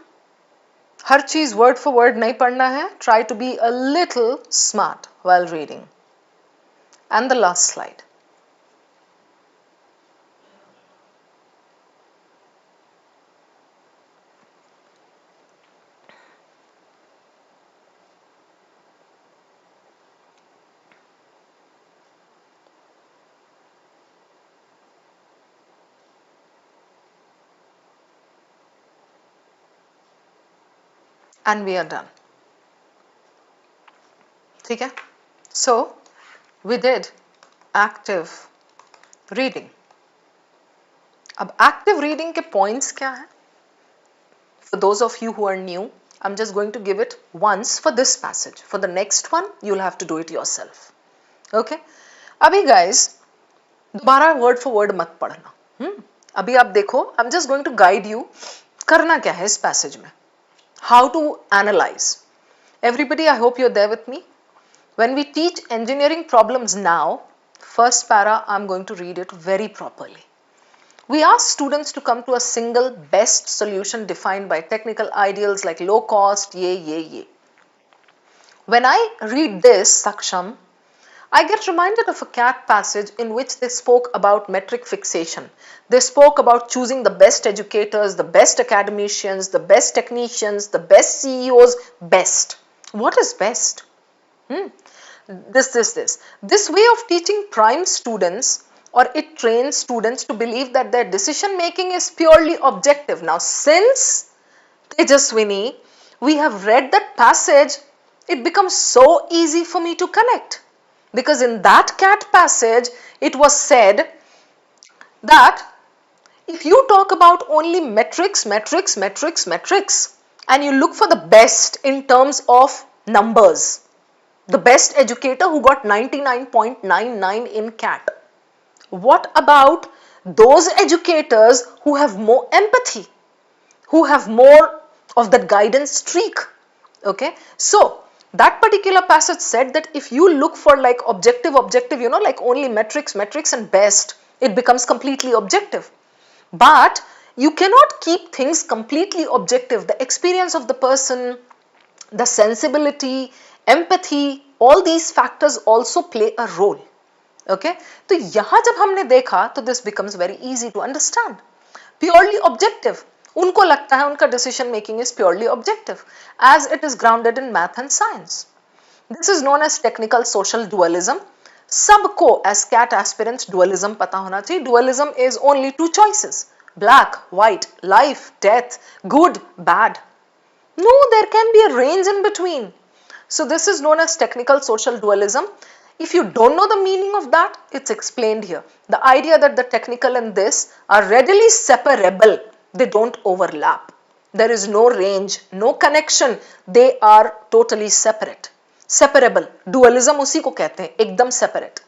हर चीज वर्ड फॉर वर्ड नहीं पढ़ना है. Try to be a little smart while reading. And the last slide. And we are done. ठीक है, so we did active reading. अब active reading के points क्या है? For those of you who are new, I'm just going to give it once for this passage. For the next one, you'll have to do it yourself. Okay? अभी guys, दोबारा word for word मत पढ़ना. अभी आप देखो, I'm just going to guide you. करना क्या है इस passage में? How to analyze. Everybody, I hope you're there with me. When we teach engineering problems now, first para, I'm going to read it very properly. We ask students to come to a single best solution defined by technical ideals like low cost, ye. When I read this, Saksham, I get reminded of a CAT passage in which they spoke about metric fixation. They spoke about choosing the best educators, the best academicians, the best technicians, the best CEOs, best. What is best? This way of teaching primes students, or it trains students to believe that their decision making is purely objective. Now, since Tejaswini, we have read that passage, it becomes so easy for me to connect. Because in that CAT passage, it was said that if you talk about only metrics, and you look for the best in terms of numbers, the best educator who got 99.99 in CAT, what about those educators who have more empathy, who have more of that guidance streak? Okay, so that particular passage said that if you look for like objective, you know, like only metrics and best, it becomes completely objective. But you cannot keep things completely objective. The experience of the person, the sensibility, empathy, all these factors also play a role. Okay तो यहां जब हमने देखा तो this becomes very easy to understand. Purely objective, उनको लगता है उनका decision making is purely objective as it is grounded in math and science. This is known as technical social dualism. सबको एज कैट एस्पिरेंट्स डुअलिज्म पता होना चाहिए. Dualism is only two choices, black, white, life, death, good, bad. No, there can be a range in between. So this is known as technical social dualism. If you don't know the meaning of that, it's explained here. The idea that the technical and this are readily separable. They don't overlap. There is no range, no connection. They are totally separate. Separable. Dualism उसी को कहते हैं, एकदम separate.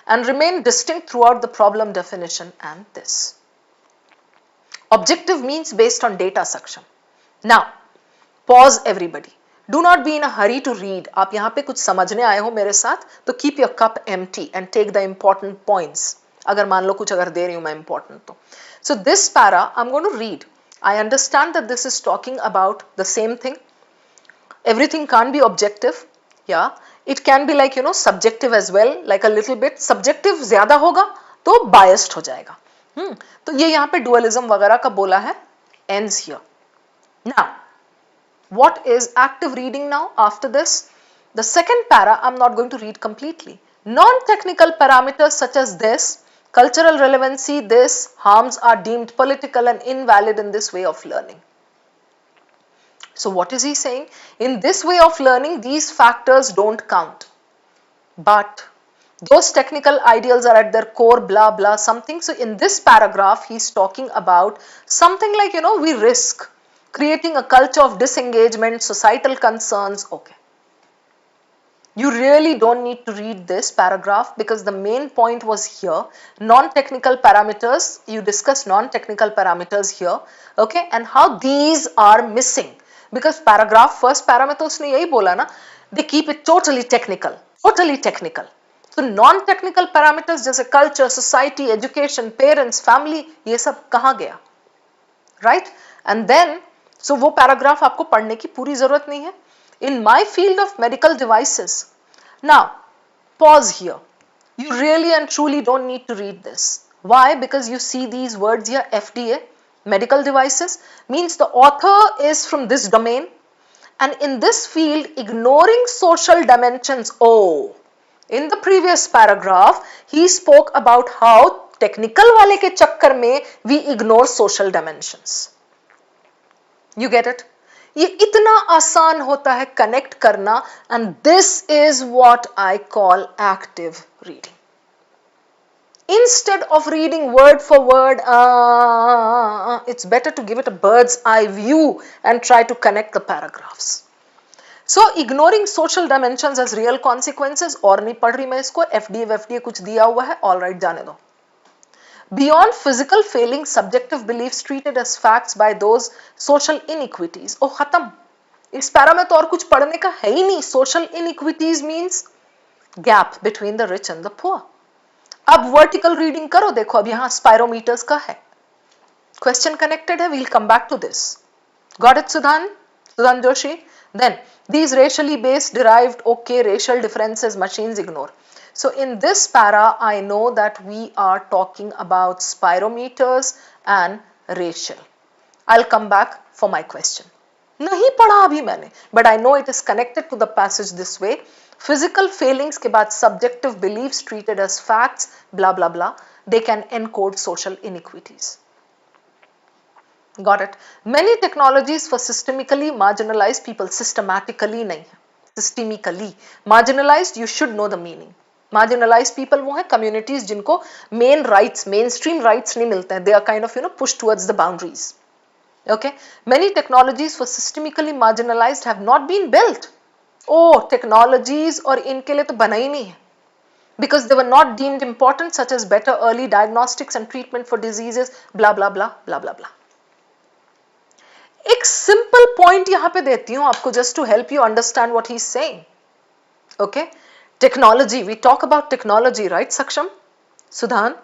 And remain distinct throughout the problem definition and this. Objective means based on data section. Now, pause everybody. Do not be in a hurry to read. आप यहाँ पे कुछ समझने आए हो मेरे साथ तो keep your cup empty and take the important points. अगर मान लो कुछ अगर दे रही हूँ मैं important तो. So this para I'm going to read. I understand that this is talking about the same thing. Everything can't be objective. Yeah, it can be like subjective as well, like a little bit. Subjective ज़्यादा होगा तो biased हो जाएगा. तो ये यहाँ पे dualism वगैरह का बोला है. Ends here. Now, what is active reading now after this? The second para I'm not going to read completely. Non-technical parameters such as this, cultural relevancy, this, harms are deemed political and invalid in this way of learning. So what is he saying? In this way of learning, these factors don't count. But those technical ideals are at their core, blah, blah, something. So in this paragraph, he's talking about something like, we risk creating a culture of disengagement, societal concerns. Okay. You really don't need to read this paragraph because the main point was here. Non-technical parameters, you discuss non-technical parameters here. Okay. And how these are missing. Because paragraph, first para mein to usne yahi bola na, they keep it totally technical. Totally technical. So non-technical parameters जैसे culture, society, education, parents, family, ये सब कहाँ गया, right? And then, so वो paragraph आपको पढ़ने की पूरी जरूरत नहीं है. In my field of medical devices, now pause here. You really and truly don't need to read this. Why? Because you see these words here, FDA, medical devices, means the author is from this domain, and in this field, ignoring social dimensions. Oh. In the previous paragraph, he spoke about how technical वाले के चक्कर में we ignore social dimensions. You get it? ये इतना आसान होता है connect करना, and this is what I call active reading. Instead of reading word for word, it's better to give it a bird's eye view and try to connect the paragraphs. So ignoring social dimensions as real consequences, और नहीं पढ़ रही मैं इसको, FDA कुछ दिया हुआ है, all right जाने दो. Beyond physical failing, subjective beliefs treated as facts by those social inequities. Oh खत्म. इस पैरा में तो और कुछ पढ़ने का है ही नहीं. Social inequities means gap between the rich and the poor. अब vertical reading करो, देखो अब यहाँ spirometers का है. Question connected है, we'll come back to this. Got it, Sudhan Joshi? Then these racially based derived, okay, racial differences machines ignore. So in this para, I know that we are talking about spirometers and racial. I'll come back for my question. नहीं पढ़ा अभी मैंने, but I know it is connected to the passage this way. Physical failings के बाद subjective beliefs treated as facts, blah blah blah, they can encode social inequities. Got it? Many technologies for systemically marginalized people, systematically नहीं, systemically marginalized, you should know the meaning. Marginalized people वो हैं communities जिनको main rights, mainstream rights नहीं मिलते हैं. They are kind of pushed towards the boundaries. Okay? Many technologies for systemically marginalized have not been built. Oh, technologies और इनके लिए तो बना ही नहीं है. Because they were not deemed important, such as better early diagnostics and treatment for diseases, blah blah blah blah blah blah. एक simple point यहां पे देती हूं आपको just to help you understand what he's saying. Okay? Technology, we talk about technology, right, Saksham? Sudhan?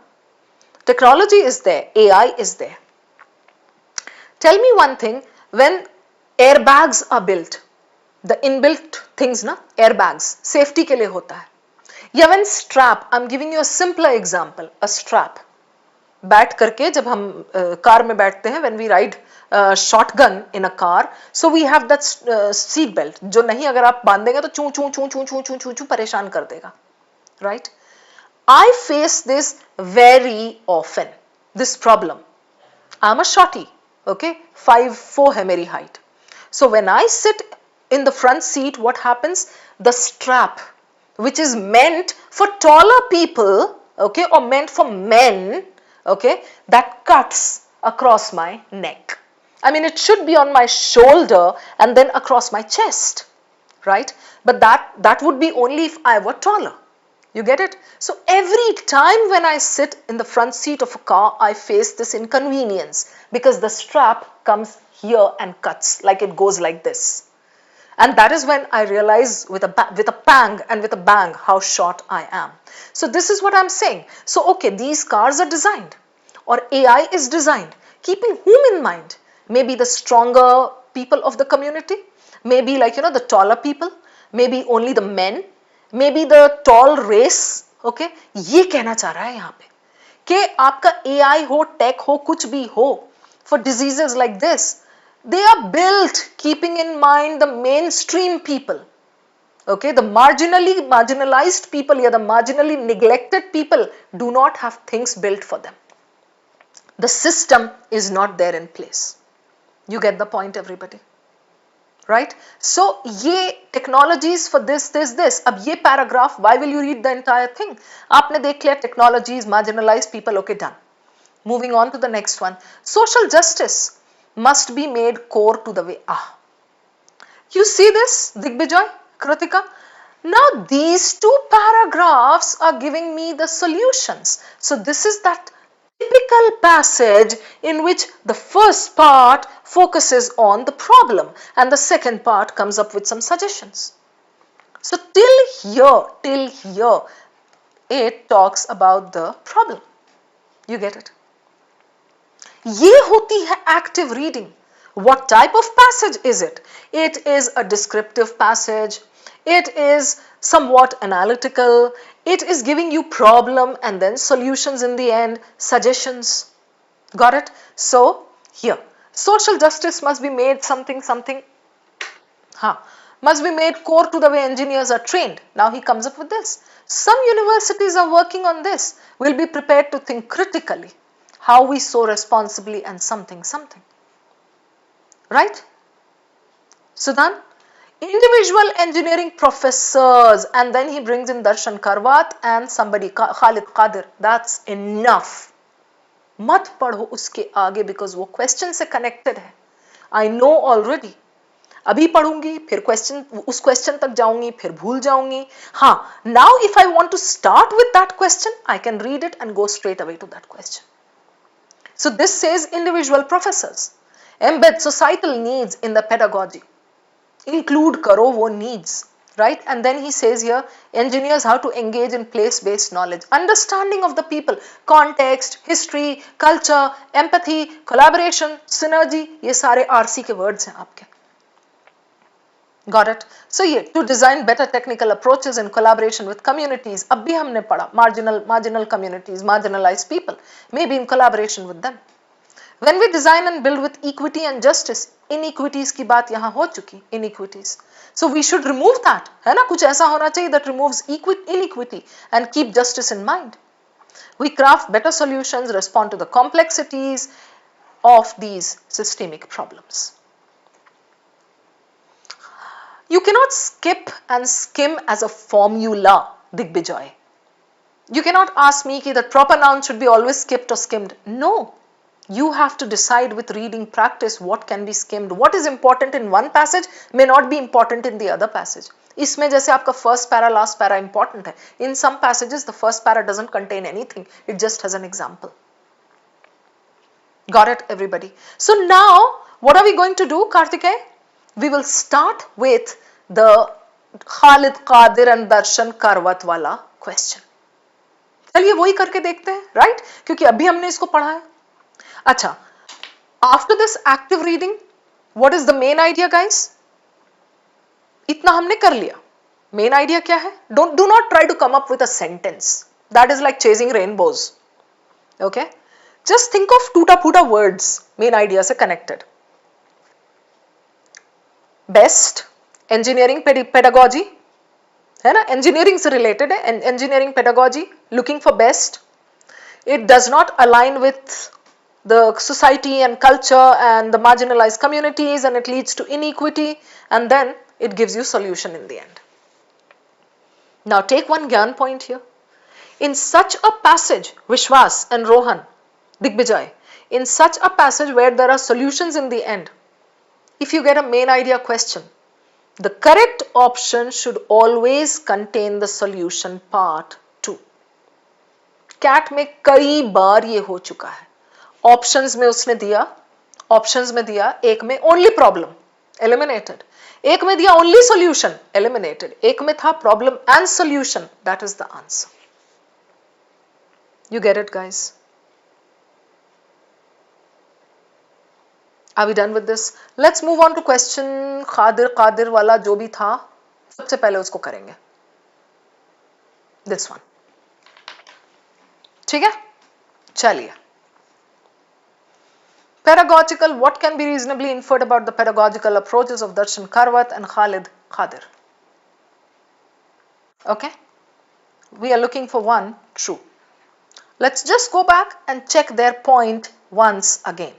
Technology is there, AI is there. Tell me one thing, when airbags are built, the inbuilt things ना, airbags, safety के लिए होता है. या when strap, I am giving you a simpler example, a strap, बैठ करके जब हम कार में बैठते हैं, when we ride shotgun in a car, so we have that seat belt, जो नहीं अगर आप बांधेंगे तो चू चू चू चू चू चू चू चू परेशान कर देगा, right? I face this very often, this problem. I'm a shorty, okay? 5'4" है मेरी height. So when I sit in the front seat, what happens? The strap, which is meant for taller people, okay, or meant for men, okay, that cuts across my neck. I mean, it should be on my shoulder and then across my chest, right? But that would be only if I were taller. You get it? So every time when I sit in the front seat of a car, I face this inconvenience because the strap comes here and cuts, like it goes like this. And that is when I realize with a pang and with a bang how short I am. So this is what I'm saying. So okay, these cars are designed, or AI is designed, keeping whom in mind? Maybe the stronger people of the community, maybe like, the taller people, maybe only the men, maybe the tall race, okay? ये कहना चाह रहा है यहाँ पे कि आपका AI हो, tech हो, कुछ भी हो, for diseases like this, they are built keeping in mind the mainstream people, okay? The marginalized people, या the marginally neglected people do not have things built for them. The system is not there in place. You get the point, everybody? Right? So ये technologies for this. अब ये paragraph, why will you read the entire thing? आपने देख लिया technologies, marginalized people, okay, done. Moving on to the next one. Social justice must be made core to the way. You see this, Digbijoy, Kritika? Now these two paragraphs are giving me the solutions. So this is that typical passage in which the first part focuses on the problem and the second part comes up with some suggestions. So till here, it talks about the problem. You get it? ये होती है active reading. What type of passage is it? It is a descriptive passage. It is somewhat analytical. It is giving you problem and then solutions in the end, suggestions. Got it? So here, social justice must be made something. Must be made core to the way engineers are trained. Now he comes up with this. Some universities are working on this. We'll be prepared to think critically how we sow responsibly and something. Right? Sudan? Individual engineering professors, and then he brings in Darshan Karwat and somebody, Khalid Qadir. That's enough. मत पढ़ो उसके आगे because वो question से connected है. I know already. अभी पढ़ूंगी, फिर उस question तक जाऊंगी, फिर भूल जाऊंगी. Now if I want to start with that question, I can read it and go straight away to that question. So this says individual professors embed societal needs in the pedagogy. Include karo wo needs, right? And then he says here, engineers how to engage in place-based knowledge, understanding of the people, context, history, culture, empathy, collaboration, synergy, ye sare RC ke words hain aapke. Got it? So ye to design better technical approaches in collaboration with communities. अब भी हमने पढ़ा marginal communities, marginalized people, maybe in collaboration with them. When we design and build with equity and justice, inequities की बात यहाँ हो चुकी, inequities. So we should remove that, है ना? कुछ ऐसा होना चाहिए that removes inequity and keep justice in mind. We craft better solutions, respond to the complexities of these systemic problems. You cannot skip and skim as a formula, Digbijoy. You cannot ask me that proper nouns should be always skipped or skimmed. No. You have to decide with reading practice what can be skimmed. What is important in one passage may not be important in the other passage. इसमें जैसे आपका first para, last para important है. In some passages, the first para doesn't contain anything. It just has an example. Got it, everybody? So now, what are we going to do, Kartikeya? We will start with the Khalid Qadir and Darshan Karwat wala question. चलिए वही करके देखते हैं, right? क्योंकि अभी हमने इसको पढ़ा है. अच्छा, after this active reading, what is the main idea, guys? इतना हमने कर लिया. मेन आइडिया क्या है? Do not try to come up with a sentence, that is like chasing rainbows. Okay, just think of टूटा फूटा वर्ड्स मेन आइडिया से connected. Best, engineering pedagogy है ना, इंजीनियरिंग से रिलेटेड है. Engineering pedagogy, looking for best. It does not align with the society and culture and the marginalized communities, and it leads to inequity, and then it gives you solution in the end. Now take one Gyan point here. In such a passage, Vishwas and Rohan, Digvijay, in such a passage where there are solutions in the end, if you get a main idea question, the correct option should always contain the solution part too. CAT में कई बार ये हो चुका है. Options में उसने दिया, options में दिया, एक में ओनली प्रॉब्लम, एलिमिनेटेड. एक में दिया ओनली सॉल्यूशन, एलिमिनेटेड. एक में था problem and solution, that is the answer. You get it guys? Are we done with this? Let's move on to question Kadir वाला जो भी था, सबसे पहले उसको करेंगे. दिस वन, ठीक है? चलिए. Pedagogical, what can be reasonably inferred about the pedagogical approaches of Darshan Karwat and Khalid Khadir? Okay, we are looking for one true. Let's just go back and check their point once again.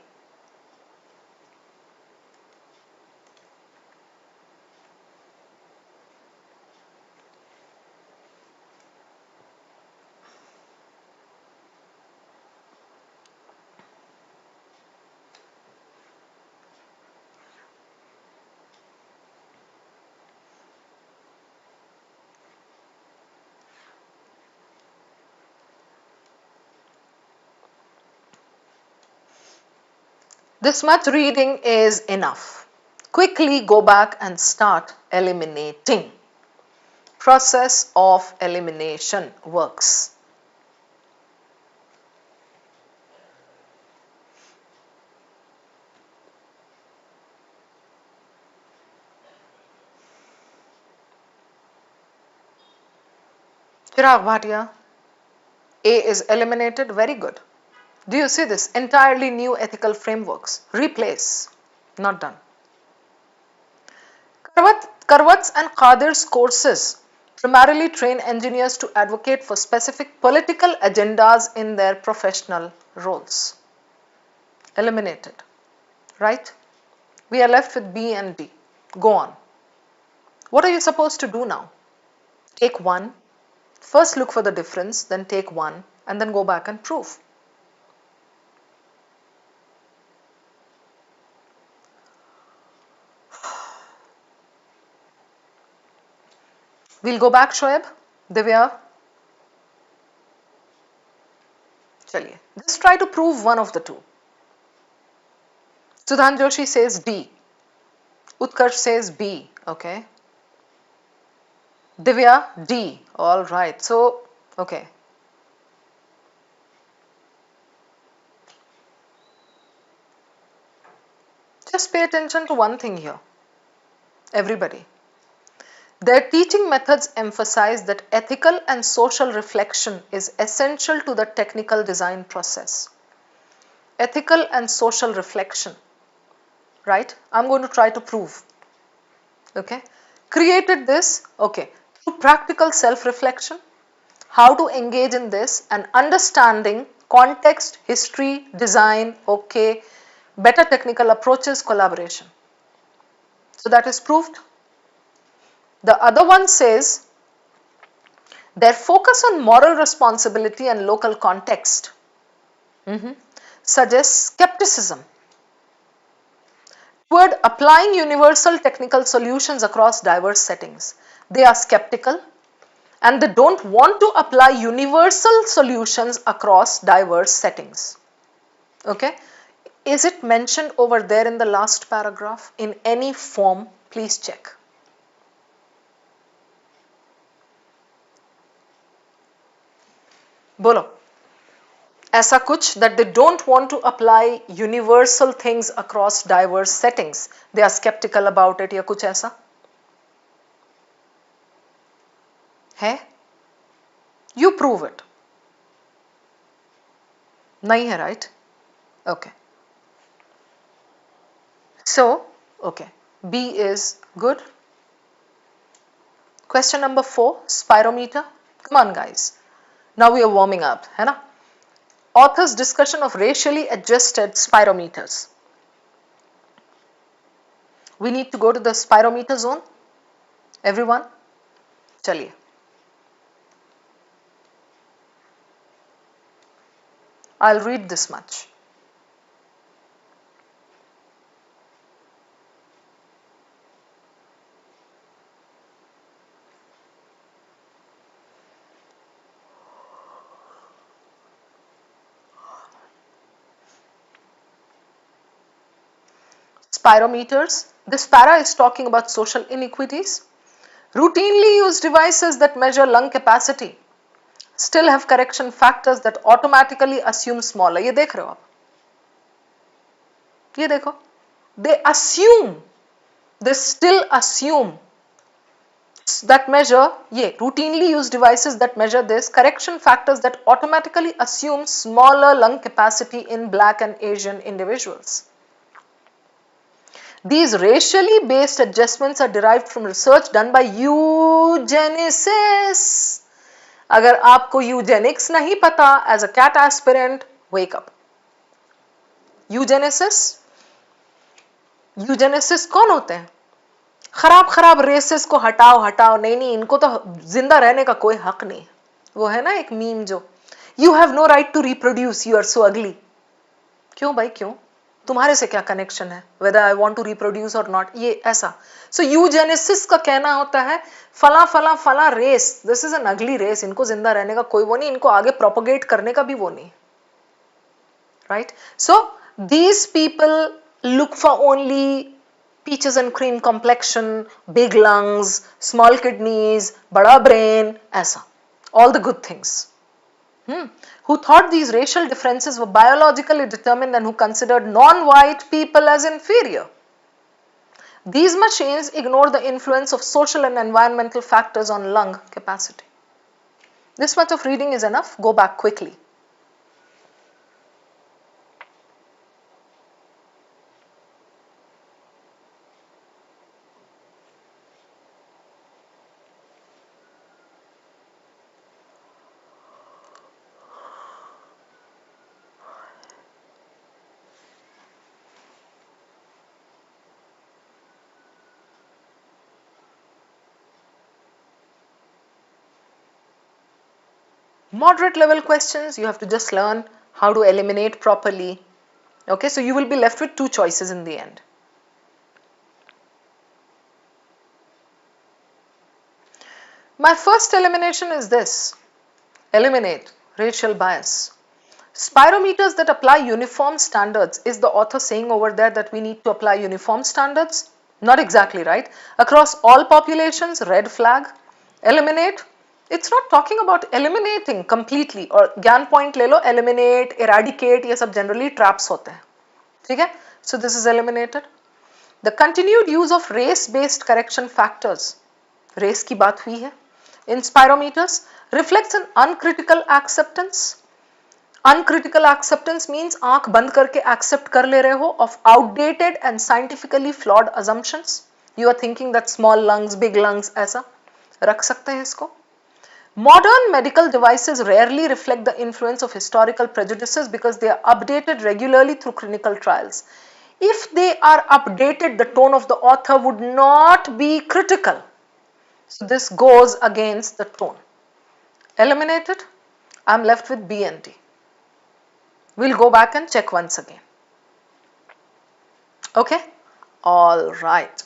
This much reading is enough. Quickly go back and start eliminating. Process of elimination works. Chirag Bhatia, A is eliminated, very good. Do you see this? Entirely new ethical frameworks. Replace. Not done. Karwat's and Qadir's courses primarily train engineers to advocate for specific political agendas in their professional roles. Eliminated. Right? We are left with B and D. Go on. What are you supposed to do now? Take one. First look for the difference, then take one, and then go back and prove. We'll go back, Shoaib, Divya. Chaliye. Just try to prove one of the two. Sudhan Joshi says D. Utkarsh says B. Okay. Divya, D. All right. So, okay. Just pay attention to one thing here. Everybody. Their teaching methods emphasize that ethical and social reflection is essential to the technical design process. Ethical and social reflection. Right? I'm going to try to prove. Okay. Created this. Okay. Through practical self-reflection. How to engage in this and understanding context, history, design, okay, better technical approaches, collaboration. So that is proved. The other one says their focus on moral responsibility and local context suggests skepticism toward applying universal technical solutions across diverse settings. They are skeptical and they don't want to apply universal solutions across diverse settings. Okay. Is it mentioned over there in the last paragraph in any form? Please check. बोलो ऐसा कुछ that they don't want to apply universal things across diverse settings. They are skeptical about it या कुछ ऐसा? है? You prove it. नहीं है, right? Okay. So, okay, B is good. Question number 4, spirometer. Come on guys. Now we are warming up, है ना? Author's discussion of racially adjusted spirometers. We need to go to the spirometer zone. Everyone, चलिए. I'll read this much. Spirometers. This para is talking about social inequities. Routinely used devices that measure lung capacity still have correction factors that automatically assume smaller. ये देख रहे हो आप? ये देखो. They assume, they still assume that measure, ये routinely used devices that measure this correction factors that automatically assume smaller lung capacity in Black and Asian individuals. These racially based adjustments are derived from research done by eugenesis. अगर आपको eugenics नहीं पता as a CAT aspirant, wake up. Eugenesis कौन होते हैं? खराब races को हटाओ नहीं इनको तो जिंदा रहने का कोई हक नहीं. वो है ना एक मीम जो You have no right to reproduce, you are so ugly. क्यों भाई क्यों? तुम्हारे से क्या कनेक्शन है? Whether I want to reproduce or not, ये ऐसा. So eugenesis का कहना होता है फला race, this is an ugly race, इनको जिंदा रहने का कोई वो नहीं, इनको आगे propagate करने का भी वो नहीं. Right? So these people look for only peaches and cream complexion, big lungs, small kidneys, bada brain, ऐसा. All the good things. Who thought these racial differences were biologically determined and who considered non-white people as inferior. These machines ignore the influence of social and environmental factors on lung capacity. This much of reading is enough. Go back quickly. Moderate level questions, you have to just learn how to eliminate properly. Okay, so you will be left with two choices in the end. My first elimination is this. Eliminate racial bias. Spirometers that apply uniform standards. Is the author saying over there that we need to apply uniform standards? Not exactly, right? Across all populations, red flag. Eliminate. It's not talking about eliminating completely or ज्ञान point ले लो, eliminate, eradicate, ये सब generally traps होते हैं. ठीक है? So this is eliminated. The continued use of race-based correction factors. Race की बात हुई है. In spirometers reflects an uncritical acceptance. Uncritical acceptance means आंख बंद करके accept कर ले रहे हो of outdated and scientifically flawed assumptions. You are thinking that small lungs, big lungs ऐसा रख सकते हैं इसको. Modern medical devices rarely reflect the influence of historical prejudices because they are updated regularly through clinical trials. If they are updated, the tone of the author would not be critical. So this goes against the tone. Eliminated. I'm left with B and D. We'll go back and check once again. Okay? All right.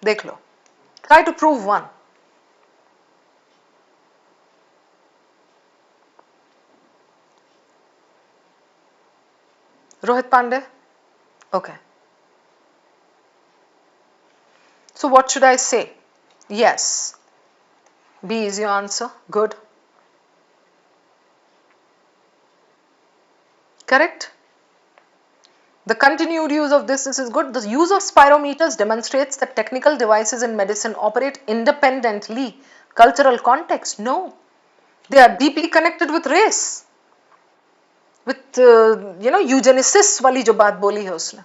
देख लो. Try to prove one. Rohit Pandey? Okay. So what should I say? Yes. B is your answer. Good. Correct? The continued use of this is good. The use of spirometers demonstrates that technical devices in medicine operate independently. Cultural context? No. They are deeply connected with race. With, eugenicist wali jo baat boli hai usne.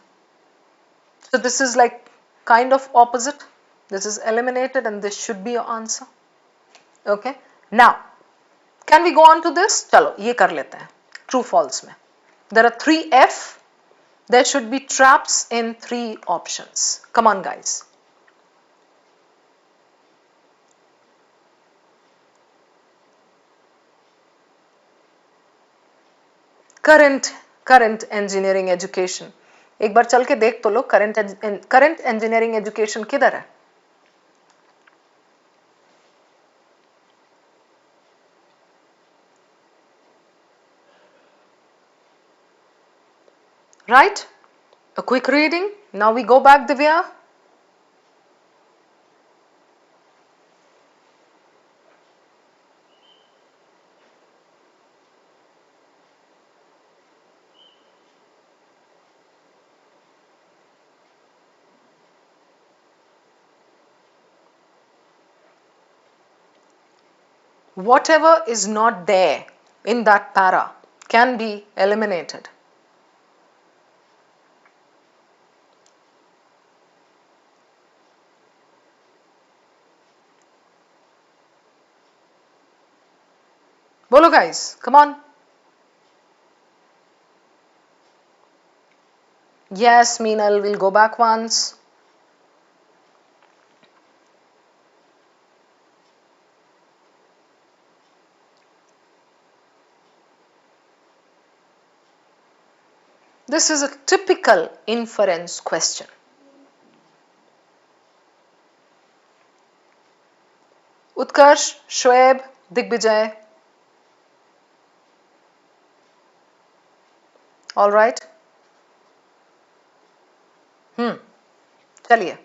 So this is like kind of opposite. This is eliminated and this should be your answer. Okay. Now, can we go on to this? Chalo, ye kar lete hain. True false mein. There are 3F. There should be traps in 3 options. Come on guys. Current engineering education. एक बार चल के देख तो लो current engineering education किधर है? Right? A quick reading. Now we go back, Divya. Whatever is not there in that para can be eliminated. Bolo guys, come on. Yes, Meenal, we'll go back once. This is a typical inference question. Utkarsh, Shoaib, Digvijay. All right. चलिए.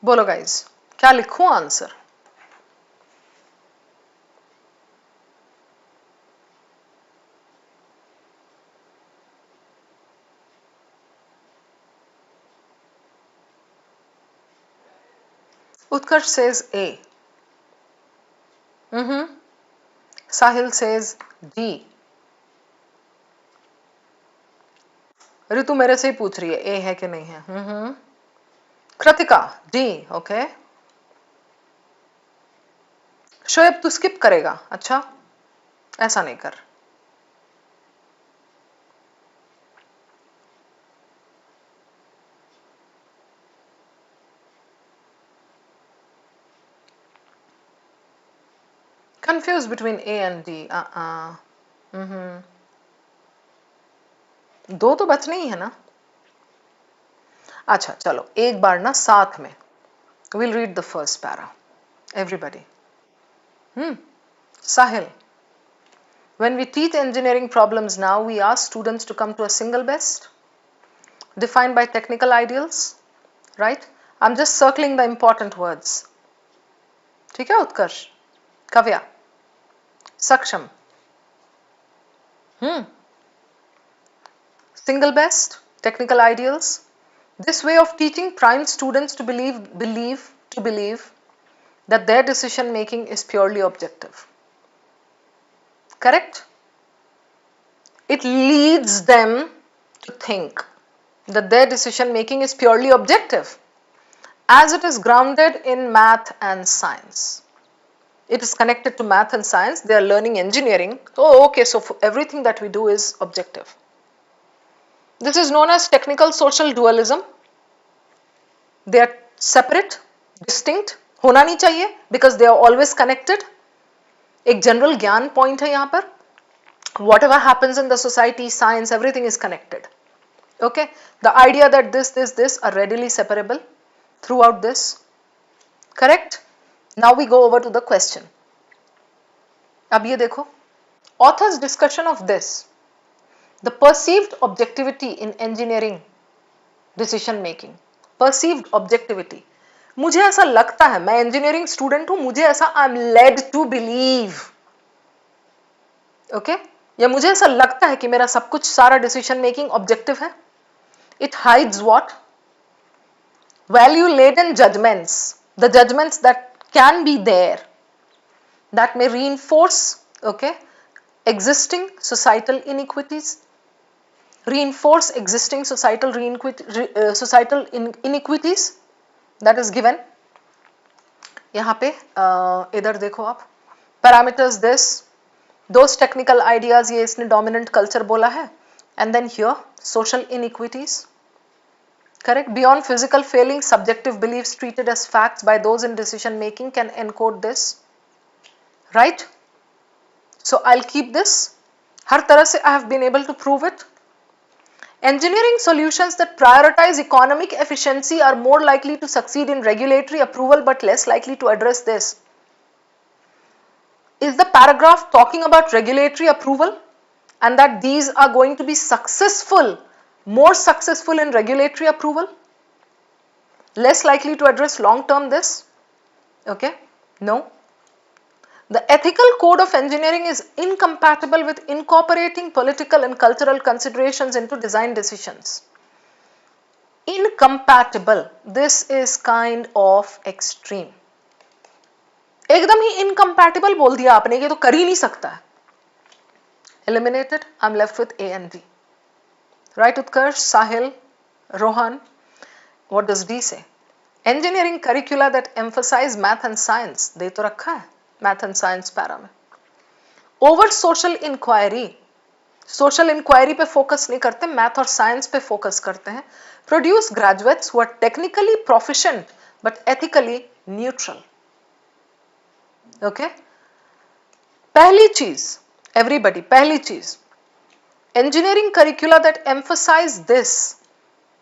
बोलो guys, क्या लिखूं answer? Utkarsh says A. Sahil says D. ऋतु मेरे से ही पूछ रही है ए है कि नहीं है. कृतिका डी. ओके. शोएब तू स्किप करेगा? अच्छा, ऐसा नहीं कर. Confused between A and D. दो तो बचने ही है ना. अच्छा चलो एक बार ना साथ में. We'll read the first para. Everybody. Sahil. When we teach engineering problems now, we ask students to come to a single best defined by technical ideals, right? I'm just circling the important words. ठीक है उत्कर्ष? Kavya. Saksham. Single best, technical ideals. This way of teaching primes students to believe that their decision making is purely objective. Correct? It leads them to think that their decision making is purely objective, as it is grounded in math and science. It is connected to math and science. They are learning engineering. Oh, okay, so everything that we do is objective. This is known as technical social dualism. They are separate, distinct, होना नहीं चाहिए because they are always connected. एक general ज्ञान point है यहाँ पर. Whatever happens in the society, science, everything is connected. Okay, the idea that this are readily separable throughout this. Correct? Now we go over to the question. अब ये देखो, author's discussion of this, the perceived objectivity in engineering decision making. Perceived objectivity, मुझे ऐसा लगता है, मैं engineering student हूं, मुझे ऐसा I am led to believe, okay, या मुझे ऐसा लगता है कि मेरा सब कुछ सारा डिसीजन मेकिंग ऑब्जेक्टिव है. It hides what, value laden judgments, the judgments that can be there, that may reinforce, okay, existing societal inequities, reinforce existing societal inequities that is given. यहाँ पे इधर देखो आप, parameters this, those technical ideas, ये इसने dominant culture बोला है, and then here social inequities. Correct. Beyond physical failings, subjective beliefs treated as facts by those in decision making can encode this. Right? So I'll keep this. हर तरह से I have been able to prove it. Engineering solutions that prioritize economic efficiency are more likely to succeed in regulatory approval but less likely to address this. Is the paragraph talking about regulatory approval and that these are going to be successful, more successful in regulatory approval, less likely to address long term this? Okay, no. The ethical code of engineering is incompatible with incorporating political and cultural considerations into design decisions. Incompatible, this is kind of extreme. एकदम ही incompatible बोल दिया आपने, ये तो कर ही नहीं सकता है. Eliminated, I'm left with A and D. Right, Utkarsh, Sahil, Rohan. What does D say? Engineering curricula that emphasize math and science, दे तो रखा है math and science पैरा में. Over social inquiry, social inquiry पे focus नहीं करते, math और science पे focus करते हैं. Produce graduates who are technically proficient but ethically neutral. Okay? पहली चीज, everybody, पहली चीज, engineering curricula that emphasize this,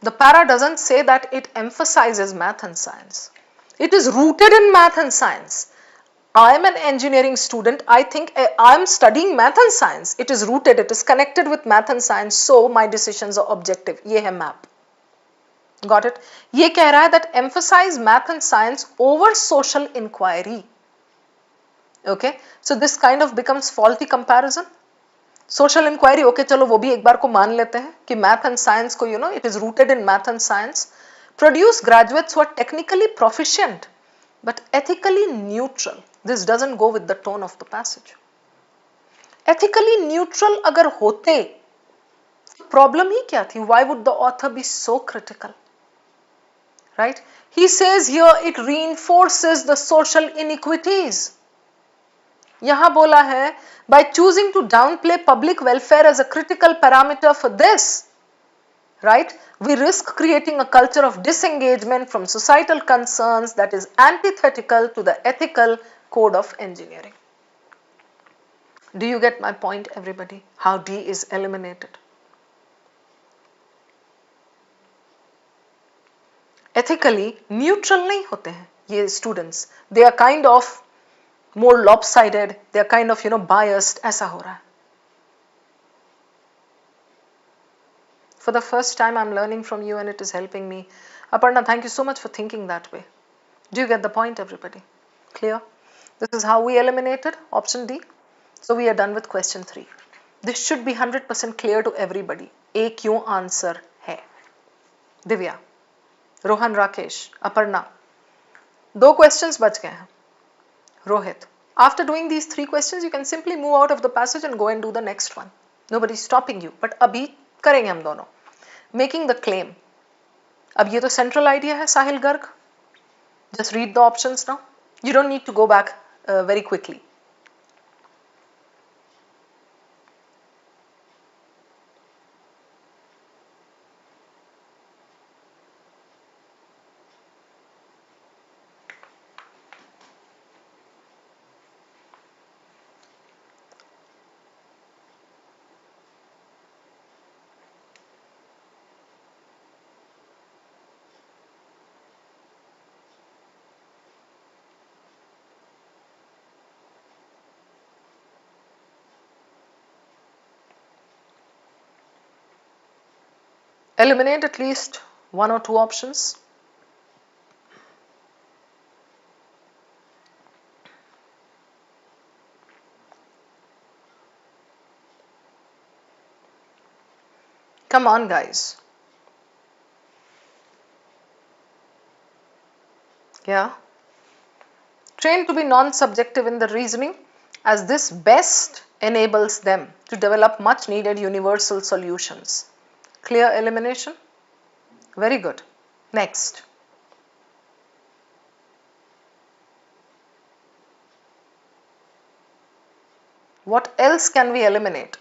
the para doesn't say that it emphasizes math and science. It is rooted in math and science. I am an engineering student. I think I am studying math and science. It is rooted, it is connected with math and science. So my decisions are objective. ये है map. Got it? ये कह रहा है that emphasize math and science over social inquiry. Okay? So this kind of becomes faulty comparison. Social inquiry, okay, चलो वो भी एक बार को मान लेते हैं कि math and science को, you know, it is rooted in math and science. Produce graduates who are technically proficient but ethically neutral. This doesn't go with the tone of the passage. Ethically neutral अगर होते, problem ही क्या थी? Why would the author be so critical? Right? He says here it reinforces the social inequities. यहाँ बोला है, by choosing to downplay public welfare as a critical parameter for this, right, we risk creating a culture of disengagement from societal concerns that is antithetical to the ethical code of engineering. Do you get my point, everybody? How D is eliminated? Ethically neutral नहीं होते हैं ये students. They are kind of more lopsided, they are kind of, you know, biased, ऐसा हो रहा है. For the first time I'm learning from you and it is helping me. Aparna, thank you so much for thinking that way. Do you get the point, everybody? Clear? This is how we eliminated option D. So we are done with question 3. This should be 100% clear to everybody. A क्यों answer है? Divya, Rohan, Rakesh, Aparna. 2 questions बच गए हैं. Rohit, after doing these 3 questions, you can simply move out of the passage and go and do the next one. Nobody is stopping you. But अभी करेंगे हम दोनों. Making the claim. अब ये तो central idea है, Sahil Garg. Just read the options now. You don't need to go back very quickly. Eliminate at least one or two options. Come on, guys. Yeah. Train to be non-subjective in the reasoning, as this best enables them to develop much needed universal solutions. Clear elimination? Very good. Next. What else can we eliminate?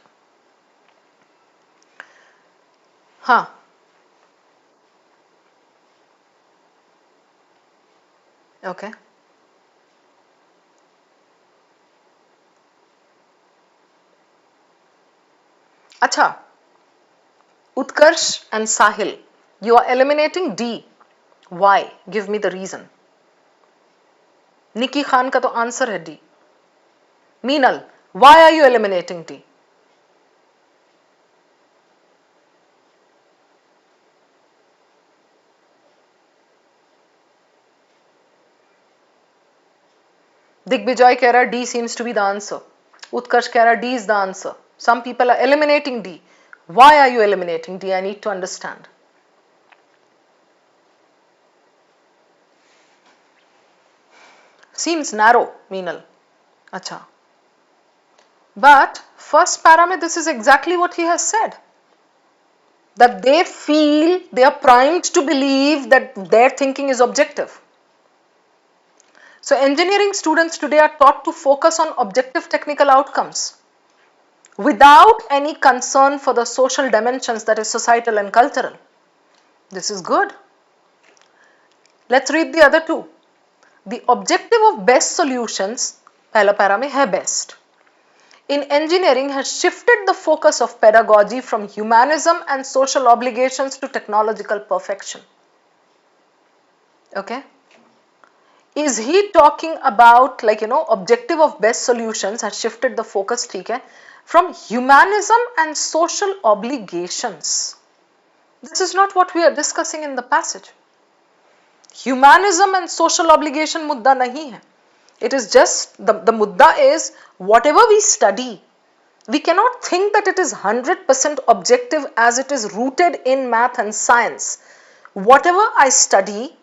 Huh. Okay. Acha. Utkarsh and Sahil, you are eliminating D. Why? Give me the reason. Nikki Khan का तो answer है D. Meenal, why are you eliminating D? Digvijay कह रहा D seems to be the answer. Utkarsh कह रहा D is the answer. Some people are eliminating D. Why are you eliminating D? I need to understand. Seems narrow, Meenal. Acha. But first para this is exactly what he has said. That they feel, they are primed to believe that their thinking is objective. So engineering students today are taught to focus on objective technical outcomes without any concern for the social dimensions, that is societal and cultural. This is good. Let's read the other two. The objective of best solutions, pehla para mein hai best, in engineering has shifted the focus of pedagogy from humanism and social obligations to technological perfection. Okay? Is he talking about, like, objective of best solutions has shifted the focus, theek hai, from humanism and social obligations? This is not what we are discussing in the passage. Humanism and social obligation mudda nahi hai. It is just, the mudda is, whatever we study, we cannot think that it is 100% objective as it is rooted in math and science. Whatever I study,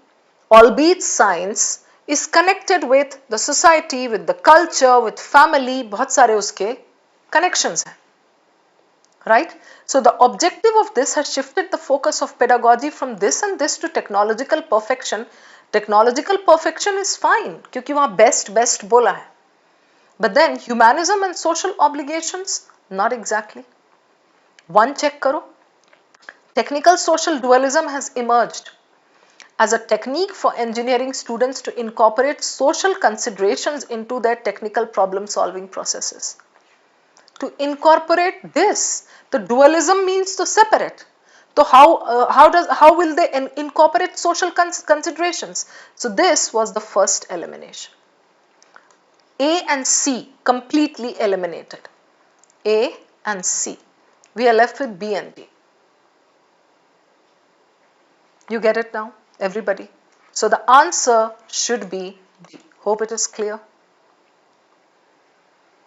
albeit science, is connected with the society, with the culture, with family, बहुत सारे उसके connections हैं. Right? So the objective of this has shifted the focus of pedagogy from this and this to technological perfection. Technological perfection is fine, क्योंकि वहाँ best बोला है. But then humanism and social obligations, not exactly. One check karo. Technical social dualism has emerged as a technique for engineering students to incorporate social considerations into their technical problem solving processes. To incorporate this, the dualism means to separate. So how will they incorporate social considerations? So this was the first elimination. A and C completely eliminated. A and C. We are left with B and D. You get it now, everybody? So the answer should be D. Hope it is clear.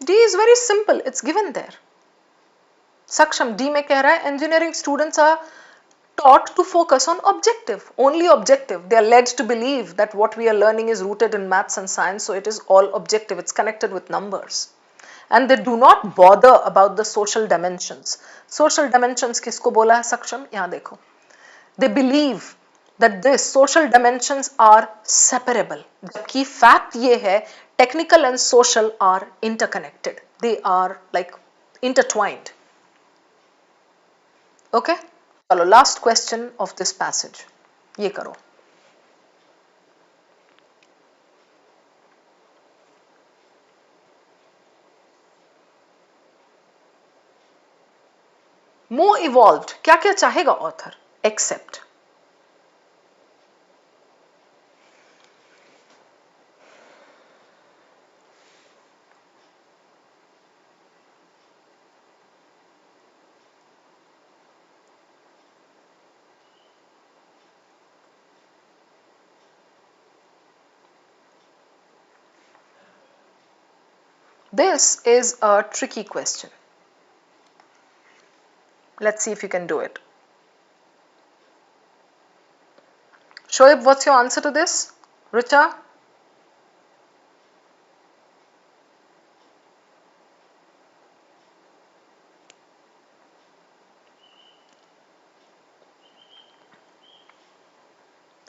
D is very simple. It's given there. Saksham, D में कह रहा है engineering students are taught to focus on objective, only objective. They are led to believe that what we are learning is rooted in maths and science, so it is all objective. It's connected with numbers. And they do not bother about the social dimensions. Social dimensions किसको बोला है Saksham? यहाँ देखो. They believe that this social dimensions are separable. जबकि fact ये है, technical and social are interconnected. They are like intertwined. Okay? चलो last question of this passage. ये करो. More evolved. क्या क्या चाहेगा author? Except. This is a tricky question. Let's see if you can do it. Shoaib, what's your answer to this? Richa?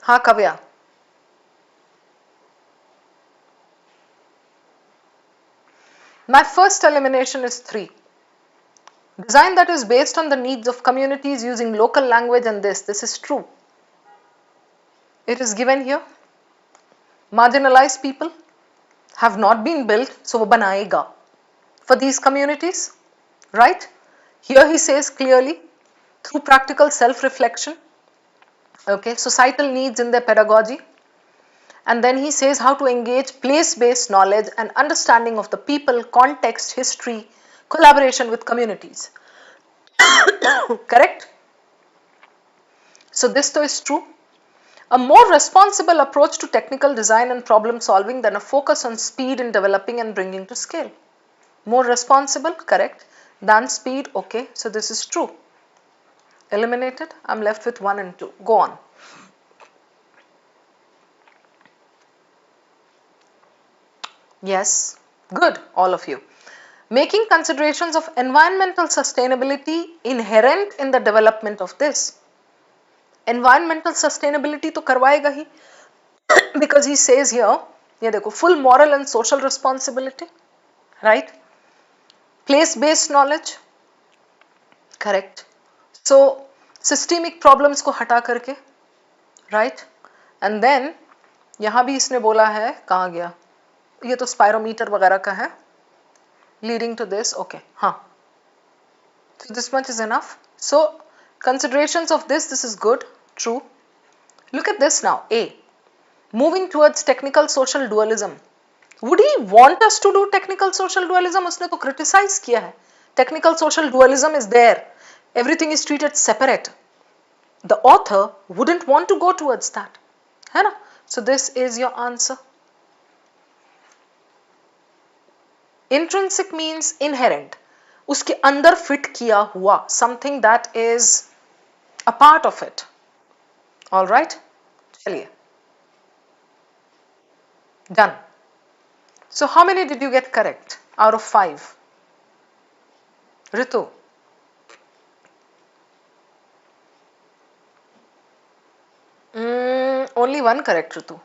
Ha, Kavya. My first elimination is 3. Design that is based on the needs of communities using local language and this is true. It is given here. Marginalized people have not been built, so वो बनाएगा for these communities, right? Here he says clearly through practical self-reflection, okay, societal needs in their pedagogy, and then he says how to engage place-based knowledge and understanding of the people, context, history, collaboration with communities. Correct? So this though is true. A more responsible approach to technical design and problem solving than a focus on speed in developing and bringing to scale. More responsible, correct, than speed, okay, so this is true. Eliminated, I'm left with 1 and 2. Go on. Yes, good, all of you. Making considerations of environmental sustainability inherent in the development of this. Environmental sustainability तो करवाएगा ही because he says here, ये देखो, full moral and social responsibility, right? Place-based knowledge, correct. So systemic problems को हटा करके, right? And then यहाँ भी इसने बोला है, कहाँ गया? ये तो spirometer वगैरह का है. Leading to this, okay, हाँ. So this much is enough. So considerations of this is good, true. Look at this now, A. Moving towards technical social dualism. Would he want us to do technical social dualism? उसने तो criticize किया है. Technical social dualism is there. Everything is treated separate. The author wouldn't want to go towards that. है ना? So this is your answer. Intrinsic means inherent. उसके अंदर fit किया हुआ. Something that is a part of it. All right? चलिए. Done. So how many did you get correct out of 5? Ritu? Only 1 correct, Ritu.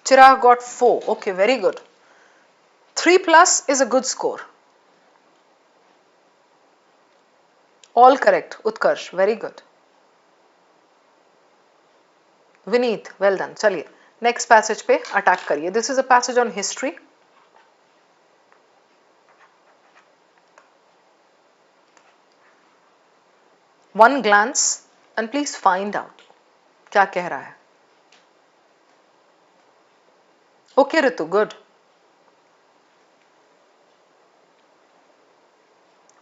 Chirag got 4. Okay, very good. 3 plus is a good score. All correct. Utkarsh, very good. Vineet, well done. चलिए next passage पे attack करिए. This is a passage on history. One glance and please find out क्या कह रहा है. Okay, Ritu, good.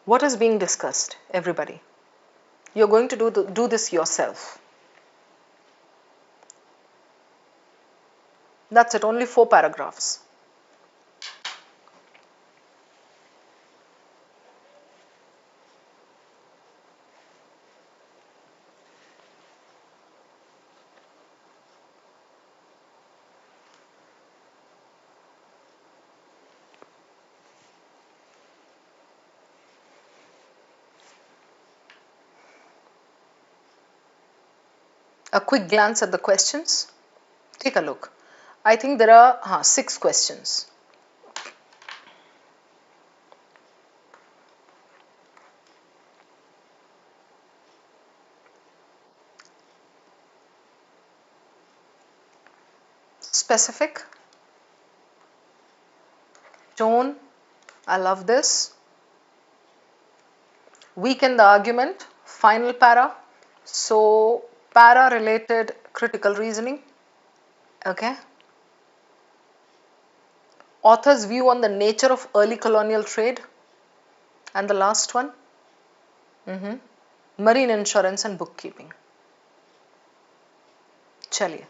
What is being discussed, everybody? You're going to do this yourself. That's it, only 4 paragraphs. A quick glance at the questions. Take a look. I think there are 6 questions. Specific, tone, I love this. Weaken the argument, final para. So para related critical reasoning. Okay. Author's view on the nature of early colonial trade. And the last one, marine insurance and bookkeeping. Chaliye.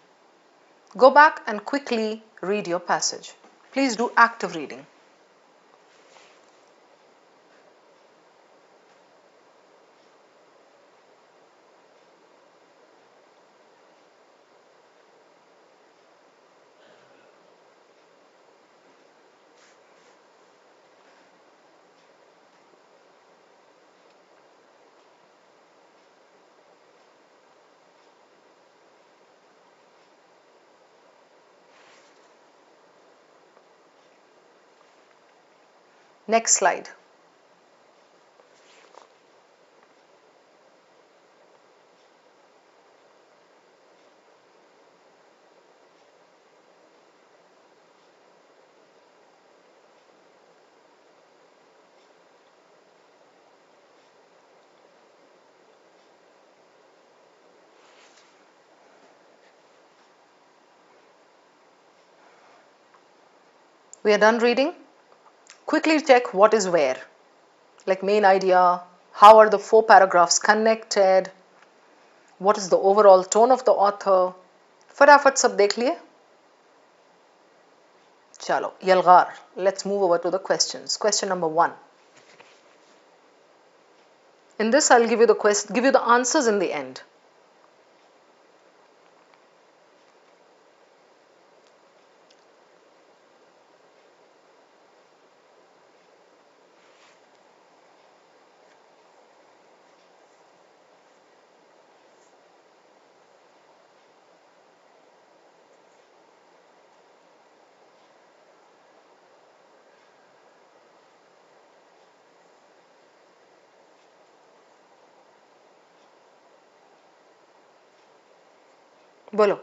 Go back and quickly read your passage. Please do active reading. Next slide. We are done reading. Quickly check what is where. Like main idea, how are the 4 paragraphs connected, what is the overall tone of the author. फटाफट सब देख लिए? Chalo, Yalgar. Let's move over to the questions. Question number 1. In this, I'll give you the answers in the end. बोलो.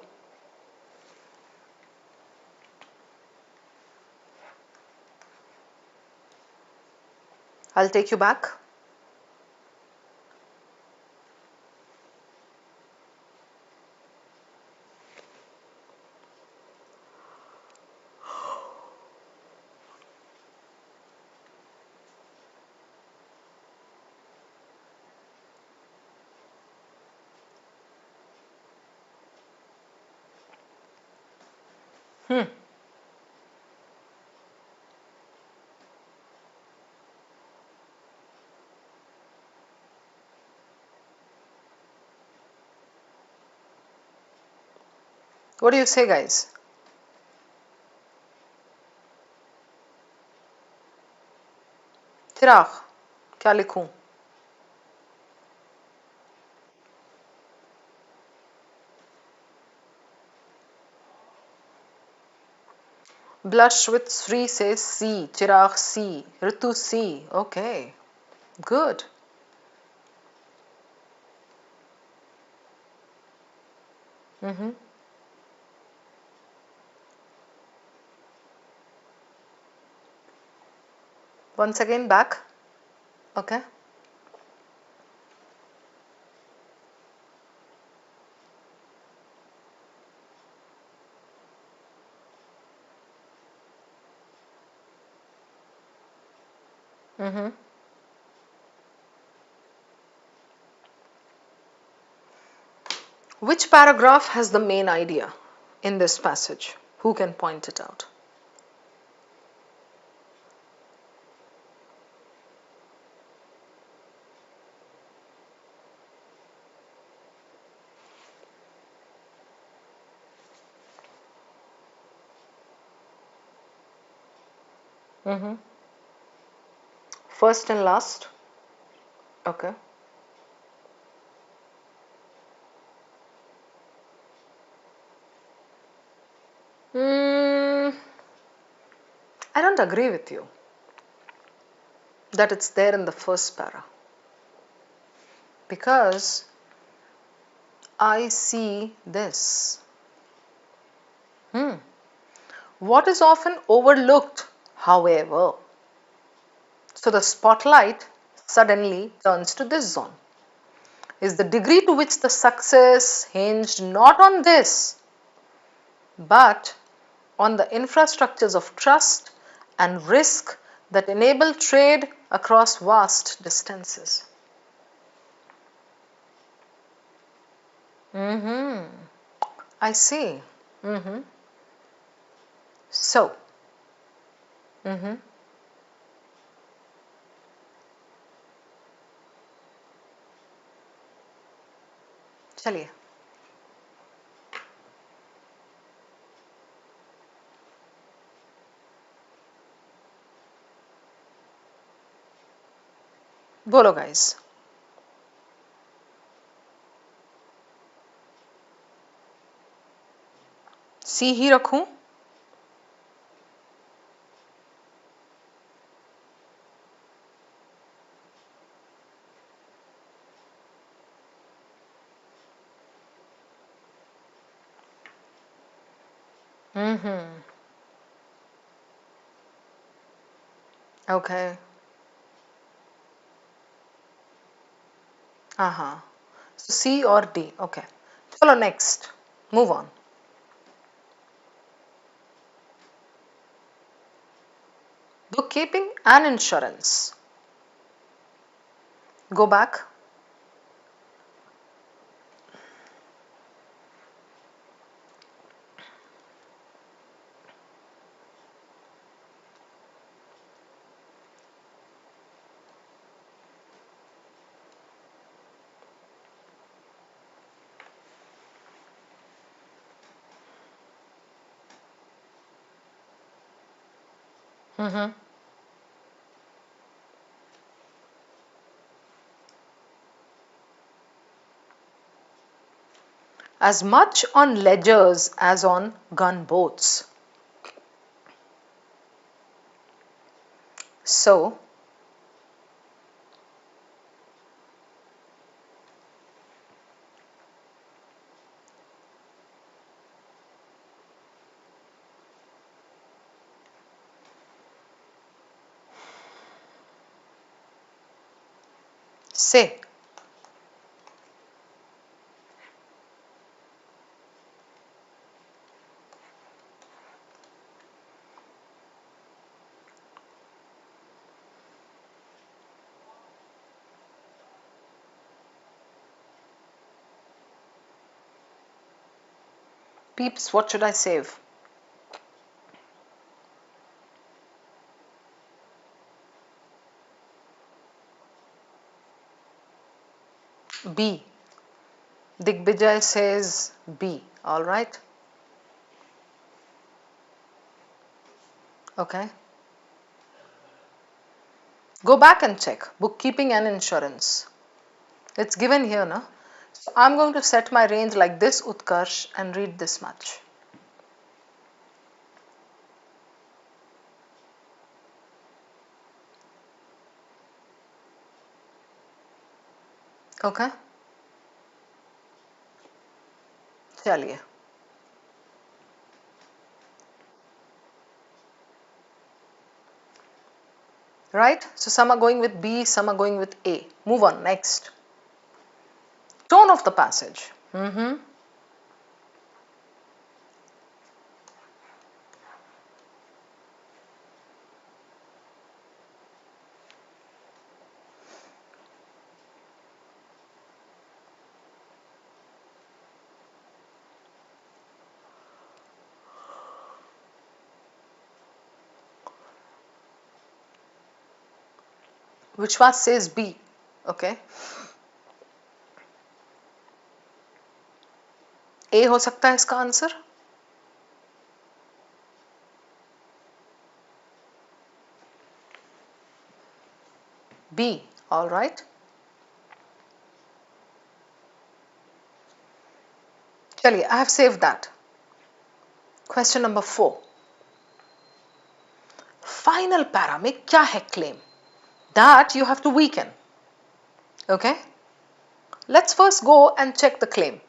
I'll take you back. What do you say, guys? चिराग, क्या लिखूं? Blush with Sri says C. Chirag C. Ritu C. Okay. Good. Once again back. Okay. Which paragraph has the main idea in this passage? Who can point it out? First and last. Okay. I don't agree with you that it's there in the first para, because I see this. What is often overlooked, however, so the spotlight suddenly turns to this zone, is the degree to which the success hinged not on this, but on the infrastructures of trust and risk that enable trade across vast distances. I see. So, चलिए बोलो guys. सी ही रखूं? Okay. हाँ, सी और D. Okay, चलो next, move on. Bookkeeping and insurance. Go back. As much on ledgers as on gunboats. So, say. Peeps, what should I save? B. Digvijay says B. All right. Okay. Go back and check. Bookkeeping and insurance. It's given here, no? So I'm going to set my range like this, Utkarsh, and read this much. Okay. चलिए. Right? So some are going with B, some are going with A. Move on, next. Tone of the passage. Which one says B? Okay. A हो सकता है इसका answer. B. All right. चलिए, I have saved that. Question number 4. Final para में क्या है claim? That you have to weaken. Okay. Let's first go and check the claim.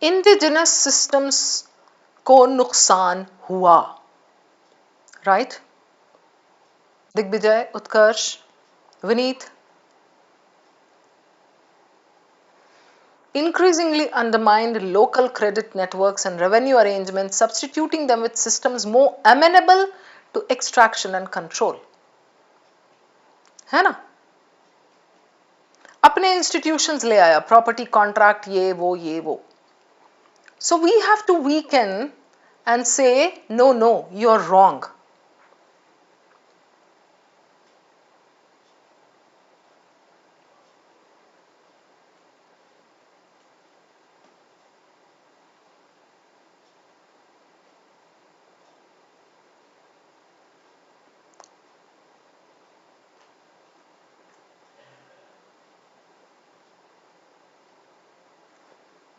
Indigenous systems को नुकसान हुआ. Right? Digvijay, Utkarsh, Vineet. increasingly undermined local credit networks and revenue arrangements, substituting them with systems more amenable to extraction and control. है ना? अपने institutions ले आया, property contract ये वो. So we have to weaken and say, no, you're wrong.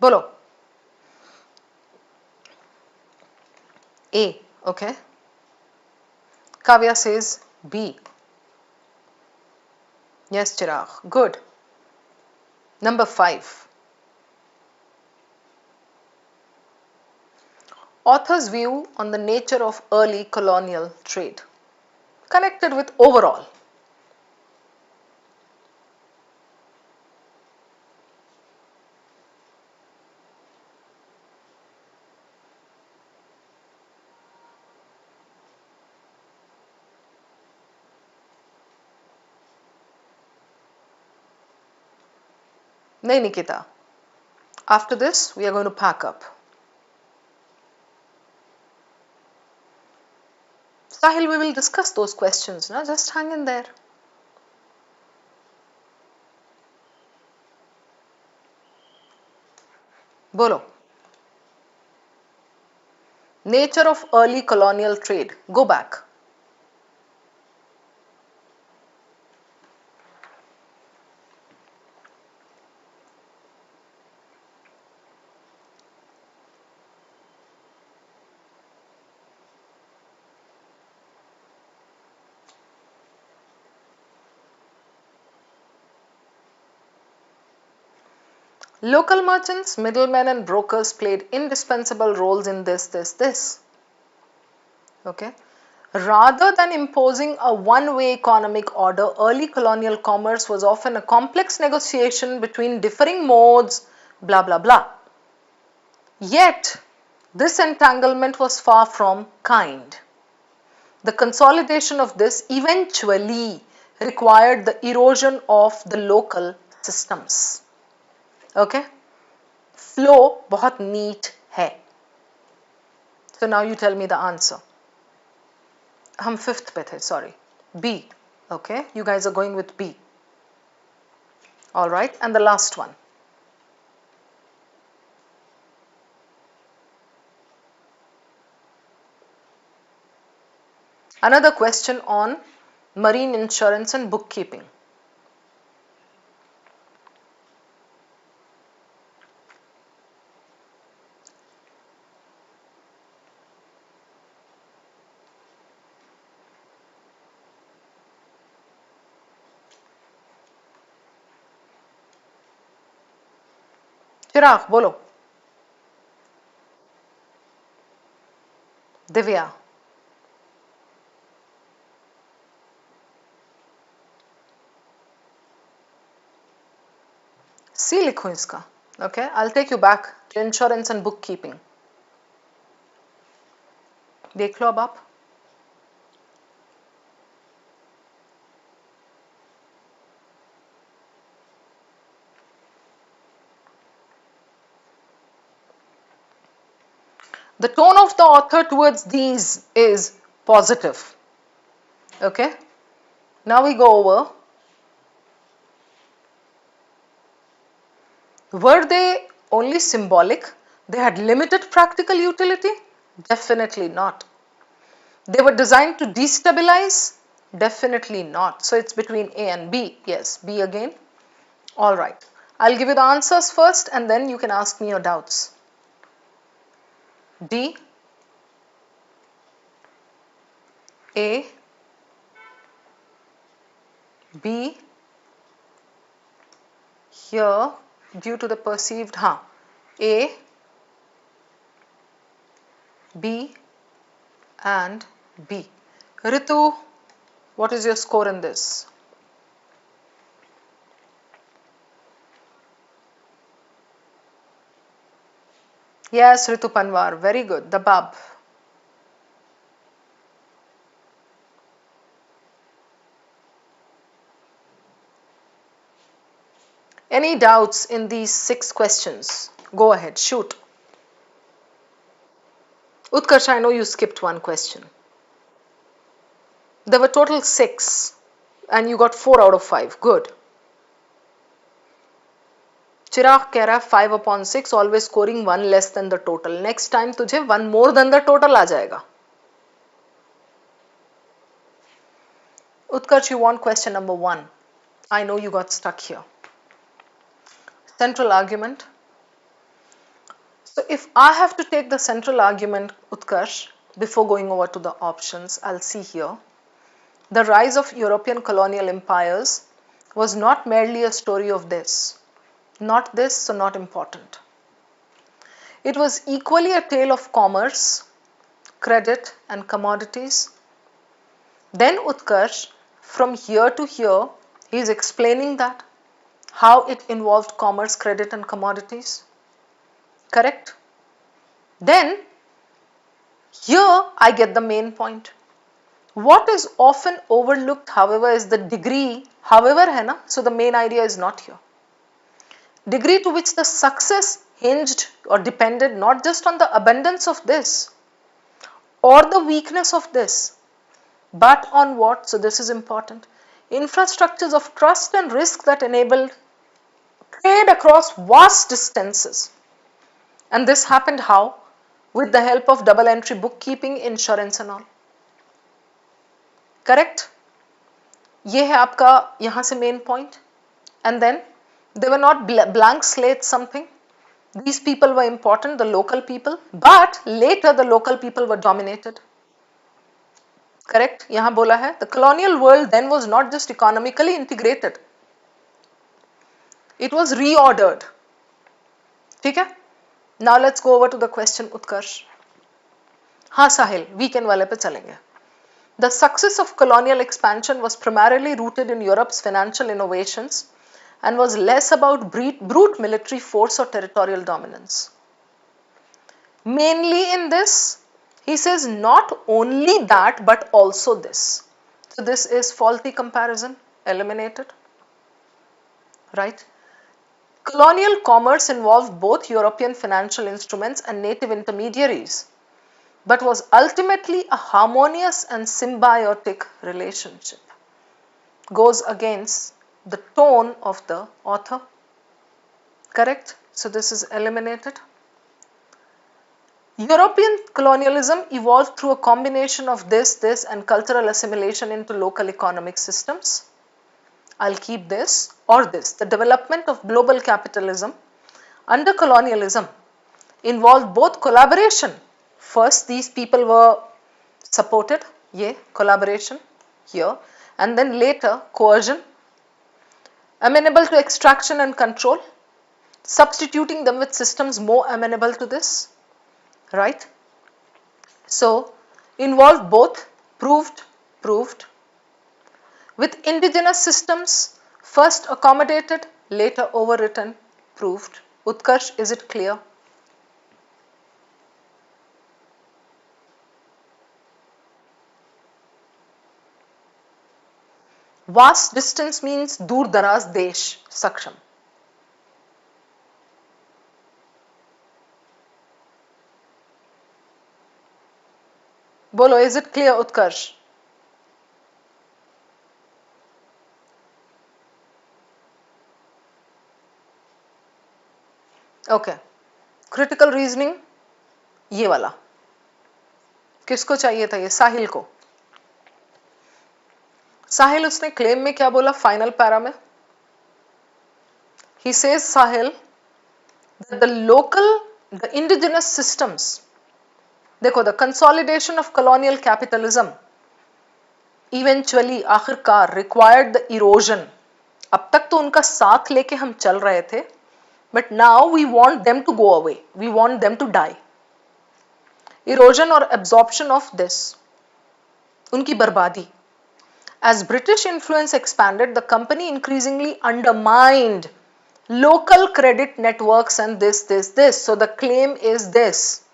बोलो. A, okay. Kavya says B. Yes, Chirag. Good. Number 5. Author's view on the nature of early colonial trade. Connected with overall. नहीं Nikita. After this, we are going to pack up. Sahil, we will discuss those questions. No? Just hang in there. Bolo. Nature of early colonial trade. Go back. Local merchants, middlemen and brokers played indispensable roles in this. Okay. Rather than imposing a one-way economic order, early colonial commerce was often a complex negotiation between differing modes, blah blah blah. Yet, this entanglement was far from kind. The consolidation of this eventually required the erosion of the local systems. Okay? Flow बहुत neat है. So now you tell me the answer. हम 5th पे थे, sorry. B. Okay, you guys are going with B. Alright, and the last one. Another question on marine insurance and bookkeeping. चिराग बोलो. Divya. C लिखो इसका. Okay, I'll take you back to insurance and bookkeeping. देख लो अब आप. The tone of the author towards these is positive. Okay. Now we go over. Were they only symbolic? They had limited practical utility? Definitely not. They were designed to destabilize? Definitely not. So it's between A and B. Yes, B again. All right. I'll give you the answers first and then you can ask me your doubts. D, A, B, here due to the perceived, A, B and B. Ritu, what is your score in this? Yes, Ritu Panwar, very good. The Bab. Any doubts in these 6 questions? Go ahead, shoot. Utkarsh, I know you skipped one question. There were total 6 and you got 4 out of 5. Good. Chirag कह रहा 5/6 always scoring 1 less than the total. Next time तुझे 1 more than the total आ जाएगा. Utkarsh, you want question number 1. I know you got stuck here. Central argument. So if I have to take the central argument, Utkarsh, before going over to the options, I'll see here. The rise of European colonial empires was not merely a story of this. Not this, so not important. It was equally a tale of commerce, credit and commodities. Then Utkarsh, from here to here, he is explaining that how it involved commerce, credit and commodities. Correct? Then here I get the main point. What is often overlooked, however, is the degree, however, hai na? So the main idea is not here. Degree to which the success hinged or depended not just on the abundance of this or the weakness of this, but on what? So this is important. Infrastructures of trust and risk that enabled trade across vast distances. And this happened how? With the help of double entry bookkeeping, insurance and all. Correct? ये है आपका यहाँ से main point. And then they were not blank slates something. These people were important, the local people, but later the local people were dominated. Correct? यहाँ बोला है, the colonial world then was not just economically integrated. It was reordered. ठीक है? Now let's go over to the question, Utkarsh. हाँ साहिल, weekend वाले पे चलेंगे. The success of colonial expansion was primarily rooted in Europe's financial innovations and was less about brute military force or territorial dominance. Mainly in this, he says not only that but also this. So this is faulty comparison, eliminated. Right? Colonial commerce involved both European financial instruments and native intermediaries, but was ultimately a harmonious and symbiotic relationship. Goes against the tone of the author. Correct? So this is eliminated. European colonialism evolved through a combination of this and cultural assimilation into local economic systems. I'll keep this or this. The development of global capitalism under colonialism involved both collaboration. First, these people were supported, collaboration here, and then later coercion, amenable to extraction and control, substituting them with systems more amenable to this, right? So, involved both, proved, with indigenous systems, first accommodated, later overwritten, proved. Utkarsh, is it clear? Vast distance means दूर दराज देश सक्षम. बोलो, is it clear, Utkarsh? Okay. Critical reasoning, ये वाला. किसको चाहिए था ये? साहिल को. साहिल उसने क्लेम में क्या बोला फाइनल पैरा में? He says, Sahil, that the indigenous systems, देखो, the consolidation of colonial capitalism eventually आखिरकार required the erosion. अब तक तो उनका साथ लेके हम चल रहे थे, but now we want them to go away. We want them to die. Erosion or absorption of this, उनकी बर्बादी. As British influence expanded, the company increasingly undermined local credit networks and this. So the claim is this.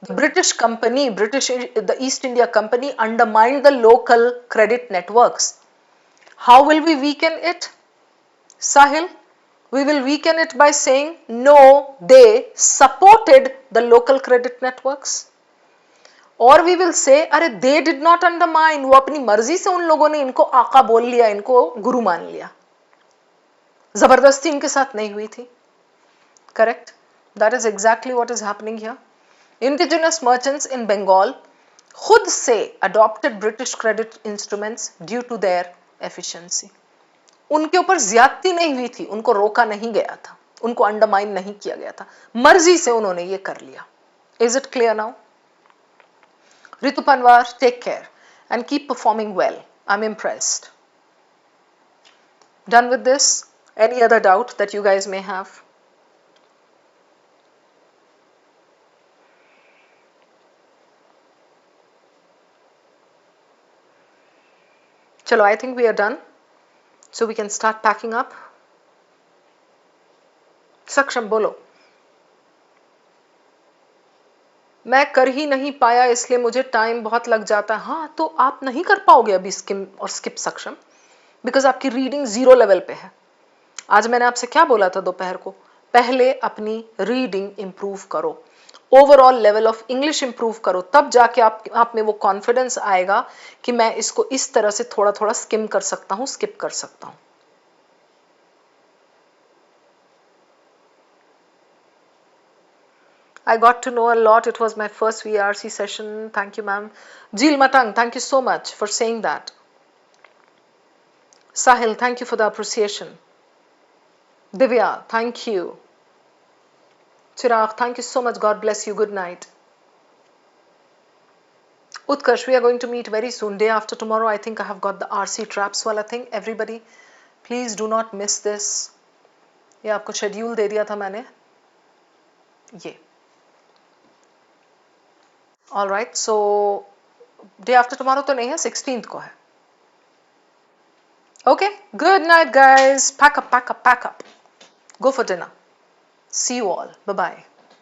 The British company, the East India Company undermined the local credit networks. How will we weaken it, Sahil? We will weaken it by saying, no, they supported the local credit networks. और we will say अरे they did not undermine, वो अपनी मर्जी से उन लोगों ने इनको आका बोल लिया, इनको गुरु मान लिया, जबरदस्ती इनके साथ नहीं हुई थी. Correct, that is exactly what is happening here. Indigenous merchants in Bengal खुद से adopted British credit instruments due to their efficiency. उनके ऊपर ज्यादती नहीं हुई थी, उनको रोका नहीं गया था, उनको अंडरमाइन नहीं किया गया था, मर्जी से उन्होंने ये कर लिया. Is it clear now? Ritu Panwar, take care and keep performing well. I'm impressed. Done with this? Any other doubt that you guys may have? Chalo, I think we are done. So we can start packing up. Saksham, bolo. मैं कर ही नहीं पाया इसलिए मुझे time बहुत लग जाता है. हाँ, तो आप नहीं कर पाओगे अभी स्किम और स्किप सक्षम, बिकॉज आपकी रीडिंग 0 लेवल पे है. आज मैंने आपसे क्या बोला था दोपहर को? पहले अपनी रीडिंग इंप्रूव करो, overall level of English improve करो, तब जाके आप में वो कॉन्फिडेंस आएगा कि मैं इसको इस तरह से थोड़ा थोड़ा स्किम कर सकता हूँ, स्किप कर सकता हूँ. I got to know a lot. It was my first VRC session. Thank you, ma'am. Jil Matang, thank you so much for saying that. Sahil, thank you for the appreciation. Divya, thank you. Chirag, thank you so much. God bless you. Good night. Utkarsh, we are going to meet very soon. Day after tomorrow, I think I have got the RC traps wala thing. Everybody, please do not miss this. ये आपको schedule दे दिया था मैंने. ये All right, so day after tomorrow तो नहीं है, 16th को है. Okay, good night guys. Pack up, pack up, pack up. Go for dinner. See you all. Bye-bye.